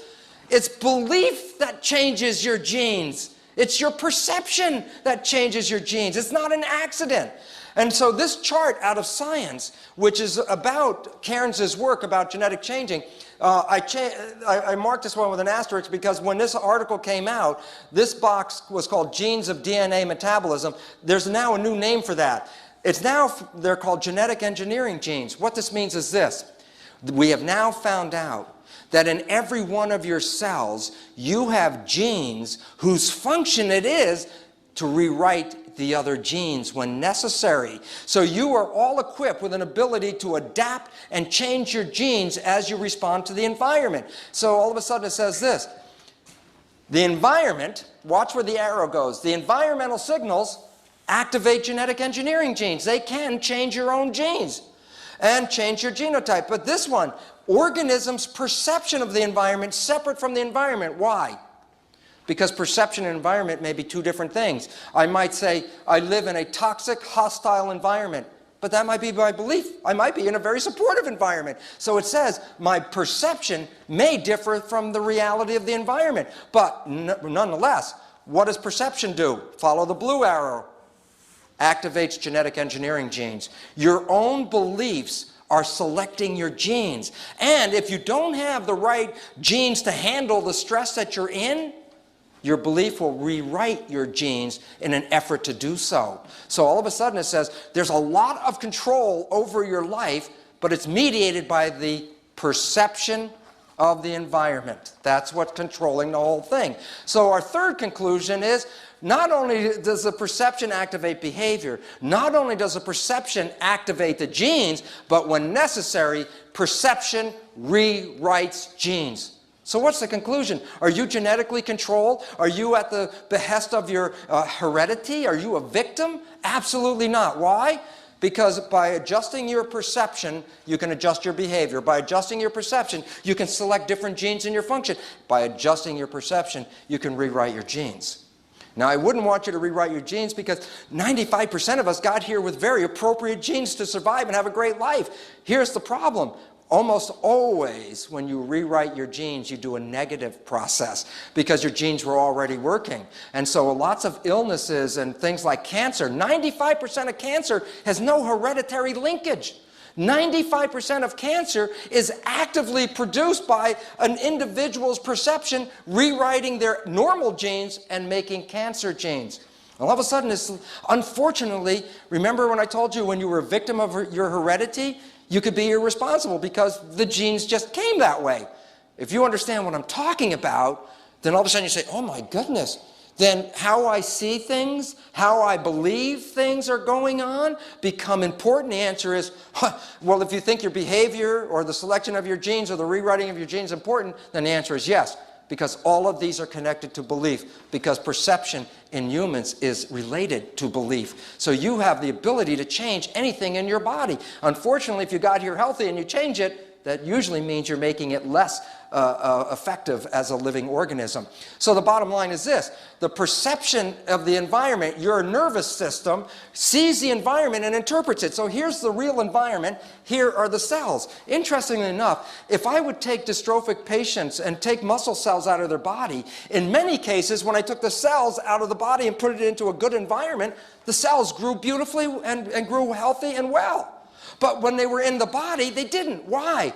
It's belief that changes your genes. It's your perception that changes your genes. It's not an accident. And so this chart out of Science, which is about Cairns' work about genetic changing, I marked this one with an asterisk because when this article came out, this box was called Genes of DNA Metabolism. There's now a new name for that. It's now, they're called genetic engineering genes. What this means is this. We have now found out that in every one of your cells, you have genes whose function it is to rewrite the other genes when necessary. So you are all equipped with an ability to adapt and change your genes as you respond to the environment. So all of a sudden it says this. The environment, watch where the arrow goes, the environmental signals activate genetic engineering genes. They can change your own genes and change your genotype. But this one, organisms' perception of the environment separate from the environment. Why? Because perception and environment may be 2 different things. I might say, I live in a toxic, hostile environment, but that might be my belief. I might be in a very supportive environment. So it says, my perception may differ from the reality of the environment. But nonetheless, what does perception do? Follow the blue arrow. Activates genetic engineering genes. Your own beliefs are selecting your genes. And if you don't have the right genes to handle the stress that you're in, your belief will rewrite your genes in an effort to do so. So all of a sudden it says there's a lot of control over your life, but it's mediated by the perception of the environment. That's what's controlling the whole thing. So our third conclusion is not only does the perception activate behavior, not only does the perception activate the genes, but when necessary, perception rewrites genes. So what's the conclusion? Are you genetically controlled? Are you at the behest of your heredity? Are you a victim? Absolutely not. Why? Because by adjusting your perception, you can adjust your behavior. By adjusting your perception, you can select different genes in your function. By adjusting your perception, you can rewrite your genes. Now, I wouldn't want you to rewrite your genes because 95% of us got here with very appropriate genes to survive and have a great life. Here's the problem. Almost always when you rewrite your genes, you do a negative process because your genes were already working. And so lots of illnesses and things like cancer, 95% of cancer has no hereditary linkage. 95% of cancer is actively produced by an individual's perception rewriting their normal genes and making cancer genes. All of a sudden, unfortunately, remember when I told you when you were a victim of your heredity, you could be irresponsible because the genes just came that way. If you understand what I'm talking about, then all of a sudden you say, oh my goodness, then how I see things, how I believe things are going on become important. The answer is, well, if you think your behavior or the selection of your genes or the rewriting of your genes is important, then the answer is yes, because all of these are connected to belief, because perception in humans is related to belief. So you have the ability to change anything in your body. Unfortunately, if you got here healthy and you change it, that usually means you're making it less effective as a living organism. So the bottom line is this. The perception of the environment, your nervous system sees the environment and interprets it. So here's the real environment. Here are the cells. Interestingly enough, if I would take dystrophic patients and take muscle cells out of their body, in many cases, when I took the cells out of the body and put it into a good environment, the cells grew beautifully and grew healthy and well. But when they were in the body, they didn't. Why?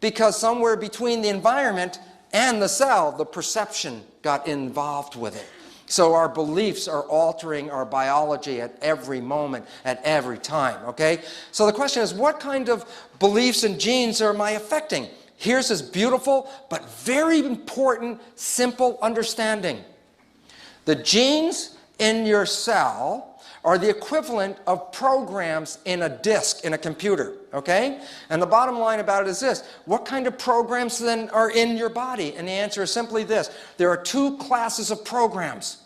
because somewhere between the environment and the cell, the perception got involved with it. So our beliefs are altering our biology at every moment, at every time, okay? So the question is, what kind of beliefs and genes am I affecting? Here's this beautiful but very important, simple understanding. The genes in your cell are the equivalent of programs in a disk in a computer, okay? And the bottom line about it is this: what kind of programs then are in your body? And the answer is simply this: there are two classes of programs.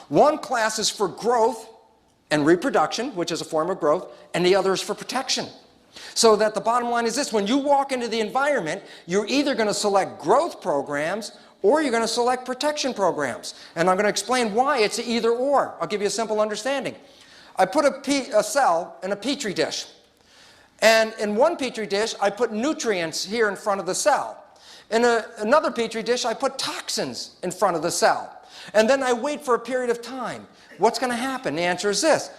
One class is for growth and reproduction, which is a form of growth, and the other is for protection. So that the bottom line is this: when you walk into the environment, you're either going to select growth programs or you're going to select protection programs. And I'm going to explain why it's either or. I'll give you a simple understanding. I put a cell in a petri dish. And in one petri dish, I put nutrients here in front of the cell. In another petri dish, I put toxins in front of the cell. And then I wait for a period of time. What's going to happen? The answer is this: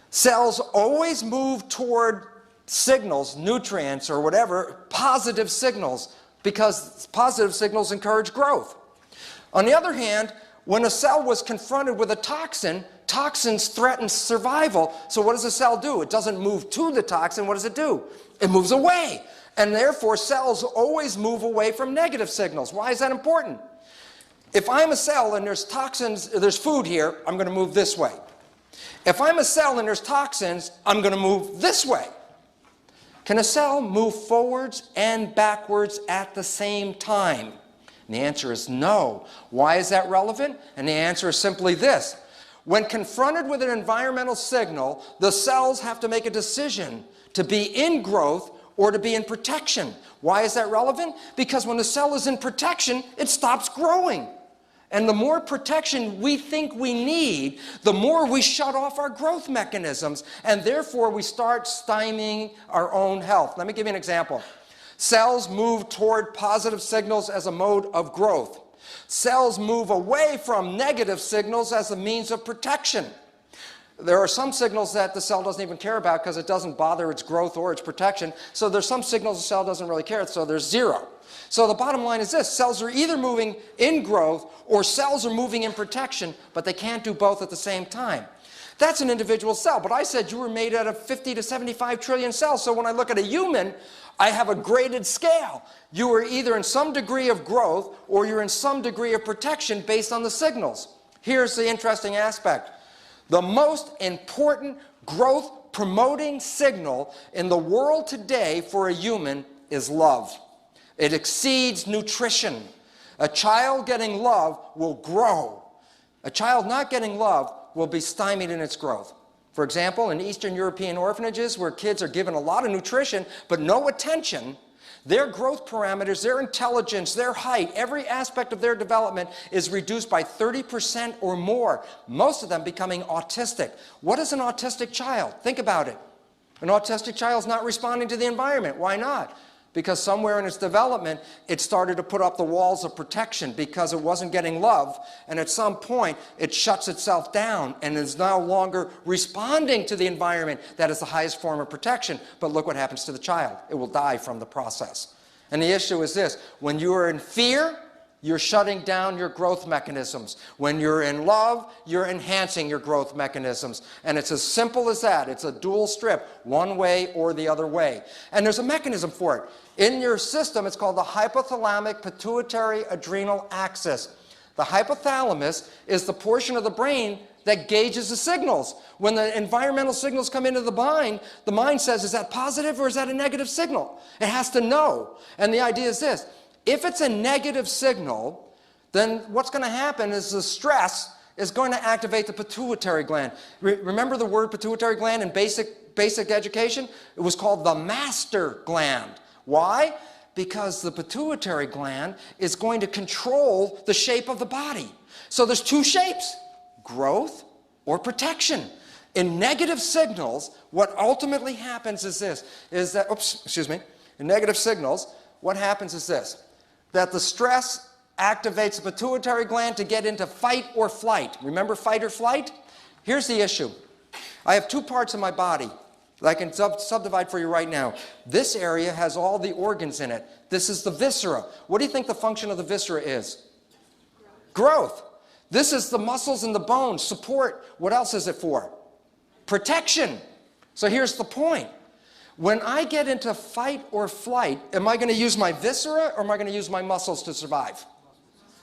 cells always move toward signals, nutrients or whatever, positive signals, because positive signals encourage growth. On the other hand, when a cell was confronted with a toxin, toxins threaten survival. So what does a cell do? It doesn't move to the toxin. What does it do? It moves away. And therefore, cells always move away from negative signals. Why is that important? If I'm a cell and there's toxins, there's food here, I'm going to move this way. If I'm a cell and there's toxins, I'm going to move this way. Can a cell move forwards and backwards at the same time? And the answer is no. Why is that relevant? And the answer is simply this: when confronted with an environmental signal, the cells have to make a decision to be in growth or to be in protection. Why is that relevant? Because when the cell is in protection, it stops growing. And the more protection we think we need, the more we shut off our growth mechanisms, and therefore we start stymieing our own health. Let me give you an example. Cells move toward positive signals as a mode of growth. Cells move away from negative signals as a means of protection. There are some signals that the cell doesn't even care about because it doesn't bother its growth or its protection. So there's some signals the cell doesn't really care, so there's zero. So the bottom line is this: cells are either moving in growth or cells are moving in protection, but they can't do both at the same time. That's an individual cell, but I said you were made out of 50 to 75 trillion cells, so when I look at a human, I have a graded scale. You are either in some degree of growth or you're in some degree of protection based on the signals. Here's the interesting aspect. The most important growth-promoting signal in the world today for a human is love. It exceeds nutrition. A child getting love will grow. A child not getting love will be stymied in its growth. For example, in Eastern European orphanages where kids are given a lot of nutrition but no attention, their growth parameters, their intelligence, their height, every aspect of their development is reduced by 30% or more, most of them becoming autistic. What is an autistic child? Think about it. An autistic child is not responding to the environment. Why not? Because somewhere in its development, it started to put up the walls of protection because it wasn't getting love, and at some point, it shuts itself down and is no longer responding to the environment that is the highest form of protection. But look what happens to the child. It will die from the process. And the issue is this: when you are in fear, you're shutting down your growth mechanisms. When you're in love, you're enhancing your growth mechanisms. And it's as simple as that. It's a dual strip, one way or the other way. And there's a mechanism for it. In your system, it's called the hypothalamic pituitary adrenal axis. The hypothalamus is the portion of the brain that gauges the signals. When the environmental signals come into the mind says, is that positive or is that a negative signal? It has to know. And the idea is this: if it's a negative signal, then what's going to happen is the stress is going to activate the pituitary gland. Remember the word pituitary gland in basic education? It was called the master gland. Why? Because the pituitary gland is going to control the shape of the body. So there's two shapes: growth or protection. In negative signals, what ultimately happens is this, in negative signals, what happens is this: that the stress activates the pituitary gland to get into fight or flight. Remember fight or flight? Here's the issue. I have two parts of my body. I can subdivide for you right now. This area has all the organs in it. This is the viscera. What do you think the function of the viscera is? Growth. This is the muscles and the bones, support. What else is it for? Protection. So here's the point. When I get into fight or flight, am I going to use my viscera or am I going to use my muscles to survive?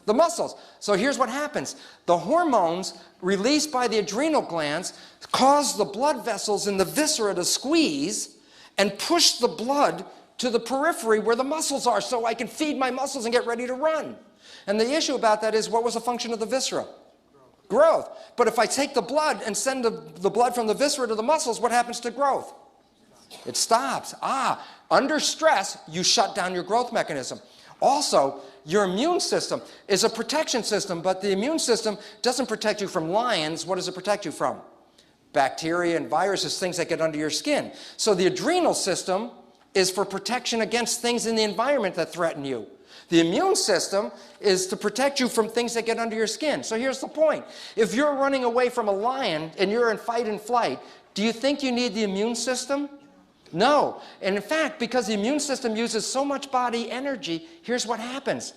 The muscles. So here's what happens. The hormones released by the adrenal glands cause the blood vessels in the viscera to squeeze and push the blood to the periphery where the muscles are so I can feed my muscles and get ready to run. And the issue about that is, what was the function of the viscera? Growth. But if I take the blood and send the blood from the viscera to the muscles, what happens to growth? It stops. Under stress, you shut down your growth mechanism. Also, your immune system is a protection system, but the immune system doesn't protect you from lions. What does it protect you from? Bacteria and viruses, things that get under your skin. So the adrenal system is for protection against things in the environment that threaten you. The immune system is to protect you from things that get under your skin. So here's the point. If you're running away from a lion and you're in fight and flight, do you think you need the immune system? No. And in fact, because the immune system uses so much body energy, here's what happens.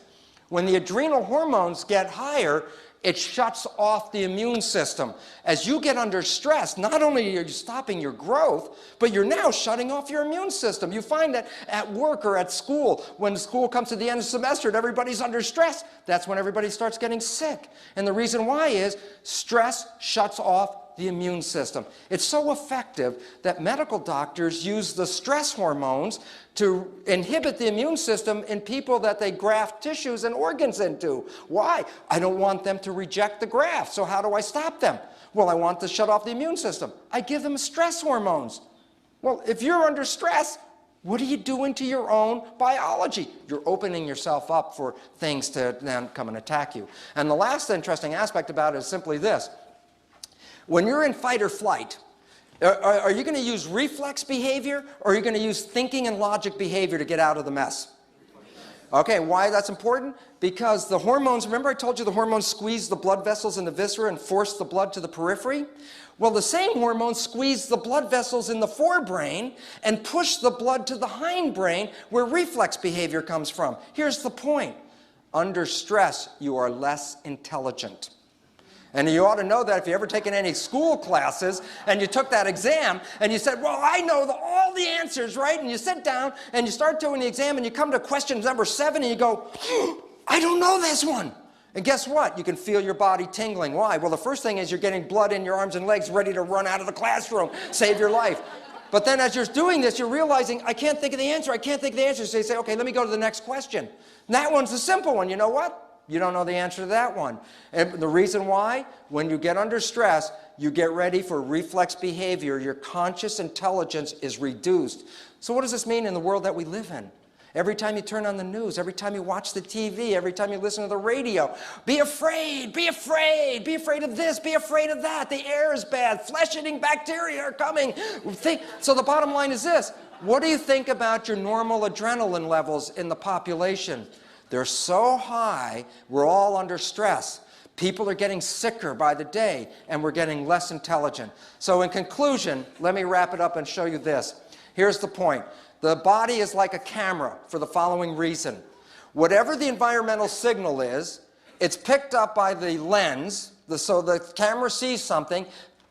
When the adrenal hormones get higher, it shuts off the immune system. As you get under stress, not only are you stopping your growth, but you're now shutting off your immune system. You find that at work or at school, when school comes to the end of the semester and everybody's under stress, that's when everybody starts getting sick. And the reason why is stress shuts off the immune system. It's so effective that medical doctors use the stress hormones to inhibit the immune system in people that they graft tissues and organs into. Why? I don't want them to reject the graft, so how do I stop them? Well, I want to shut off the immune system. I give them stress hormones. Well, if you're under stress, what are you doing to your own biology? You're opening yourself up for things to then come and attack you. And the last interesting aspect about it is simply this. When you're in fight or flight, are you going to use reflex behavior or are you going to use thinking and logic behavior to get out of the mess? Okay, why that's important? Because the hormones, remember I told you the hormones squeeze the blood vessels in the viscera and force the blood to the periphery? Well, the same hormones squeeze the blood vessels in the forebrain and push the blood to the hindbrain where reflex behavior comes from. Here's the point. Under stress, you are less intelligent. And you ought to know that if you've ever taken any school classes and you took that exam and you said, well, I know all the answers, right? And you sit down and you start doing the exam and you come to question number 7 and you go, I don't know this one. And guess what? You can feel your body tingling. Why? Well, the first thing is you're getting blood in your arms and legs ready to run out of the classroom, save your life. But then as you're doing this, you're realizing, I can't think of the answer. I can't think of the answer. So you say, okay, let me go to the next question. And that one's a simple one. You know what? You don't know the answer to that one. And the reason why? When you get under stress, you get ready for reflex behavior. Your conscious intelligence is reduced. So what does this mean in the world that we live in? Every time you turn on the news, every time you watch the TV, every time you listen to the radio, be afraid, be afraid, be afraid of this, be afraid of that. The air is bad, flesh-eating bacteria are coming. So the bottom line is this. What do you think about your normal adrenaline levels in the population? They're so high, we're all under stress. People are getting sicker by the day, and we're getting less intelligent. So in conclusion, let me wrap it up and show you this. Here's the point. The body is like a camera for the following reason. Whatever the environmental signal is, it's picked up by the lens. So the camera sees something,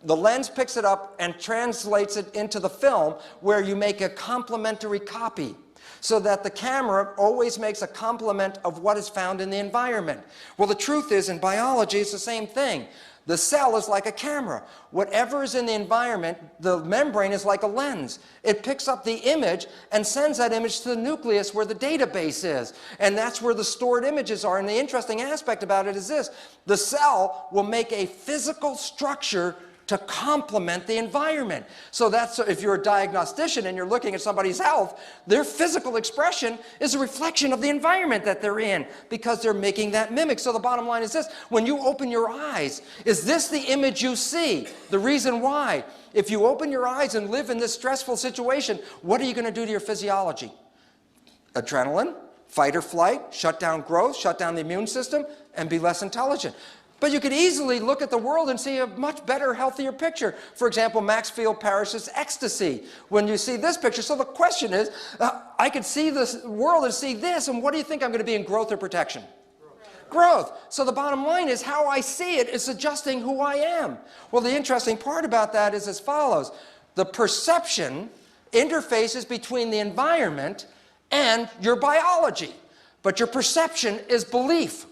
the lens picks it up and translates it into the film where you make a complementary copy, so that the camera always makes a complement of what is found in the environment. Well, the truth is, in biology, it's the same thing. The cell is like a camera. Whatever is in the environment, the membrane is like a lens. It picks up the image and sends that image to the nucleus where the database is. And that's where the stored images are. And the interesting aspect about it is this. The cell will make a physical structure to complement the environment. So that's, if you're a diagnostician and you're looking at somebody's health, their physical expression is a reflection of the environment that they're in because they're making that mimic. So the bottom line is this, when you open your eyes, is this the image you see? The reason why, if you open your eyes and live in this stressful situation, what are you going to do to your physiology? Adrenaline, fight or flight, shut down growth, shut down the immune system, and be less intelligent. But you could easily look at the world and see a much better, healthier picture. For example, Maxfield Parrish's ecstasy. When you see this picture, so the question is, I could see this world and see this, and what do you think I'm going to be in growth or protection? Growth. So the bottom line is how I see it is adjusting who I am. Well, the interesting part about that is as follows. The perception interfaces between the environment and your biology. But your perception is belief.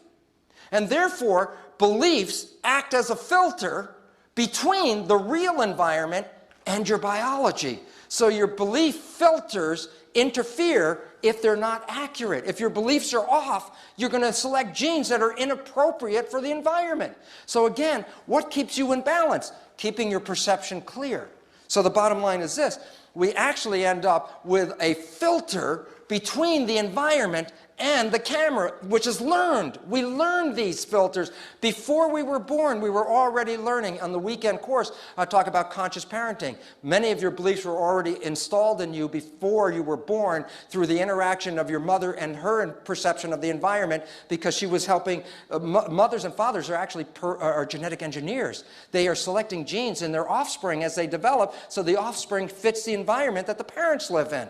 And therefore, beliefs act as a filter between the real environment and your biology. So your belief filters interfere if they're not accurate. If your beliefs are off, you're going to select genes that are inappropriate for the environment. So again, what keeps you in balance? Keeping your perception clear. So the bottom line is this. We actually end up with a filter between the environment and the camera, which is learned. We learned these filters. Before we were born, we were already learning. On the weekend course, I talk about conscious parenting. Many of your beliefs were already installed in you before you were born through the interaction of your mother and her perception of the environment, because she was helping. Mothers and fathers are actually are genetic engineers. They are selecting genes in their offspring as they develop, so the offspring fits the environment that the parents live in.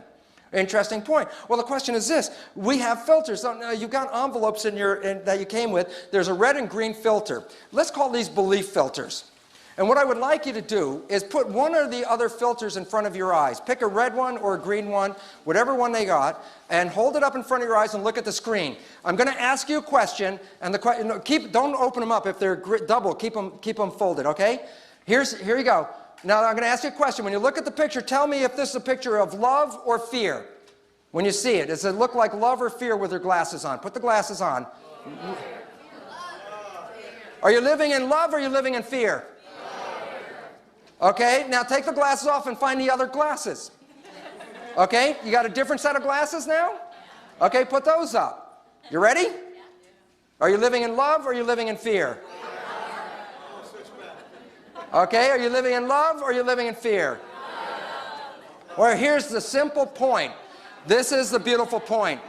Interesting point. Well, the question is this. We have filters. So, you've got envelopes that you came with. There's a red and green filter. Let's call these belief filters. And what I would like you to do is put one or the other filters in front of your eyes. Pick a red one or a green one, whatever one they got, and hold it up in front of your eyes and look at the screen. I'm going to ask you a question, and don't open them up. If they're double, keep them folded, okay? Here you go. Now, I'm going to ask you a question. When you look at the picture, tell me if this is a picture of love or fear. When you see it, does it look like love or fear with your glasses on? Put the glasses on. Are you living in love or are you living in fear? Okay, now take the glasses off and find the other glasses. Okay, you got a different set of glasses now? Okay, put those up. You ready? Are you living in love or are you living in fear? Okay, are you living in love or are you living in fear? Well, here's the simple point. This is the beautiful point.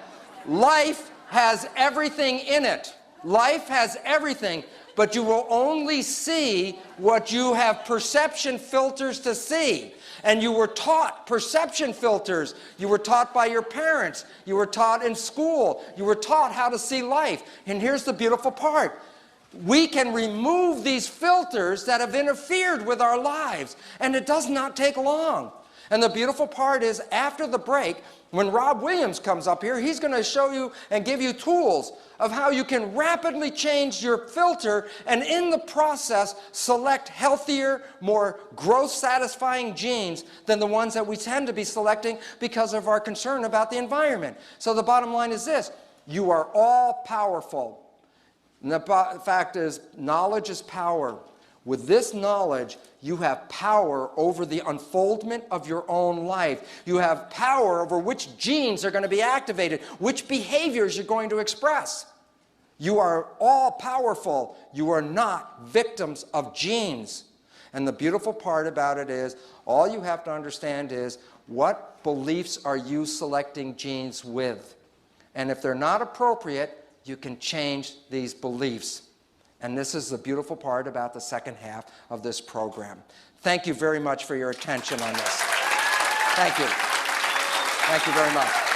Life has everything in it. Life has everything, but you will only see what you have perception filters to see. And you were taught perception filters. You were taught by your parents. You were taught in school. You were taught how to see life. And here's the beautiful part. We can remove these filters that have interfered with our lives, and it does not take long. And the beautiful part is, after the break, when Rob Williams comes up here, he's going to show you and give you tools of how you can rapidly change your filter and in the process select healthier, more growth-satisfying genes than the ones that we tend to be selecting because of our concern about the environment. So the bottom line is this. You are all powerful. And the fact is, knowledge is power. With this knowledge, you have power over the unfoldment of your own life. You have power over which genes are going to be activated, which behaviors you're going to express. You are all powerful. You are not victims of genes. And the beautiful part about it is, all you have to understand is, what beliefs are you selecting genes with? And if they're not appropriate, you can change these beliefs. And this is the beautiful part about the second half of this program. Thank you very much for your attention on this. Thank you. Thank you very much.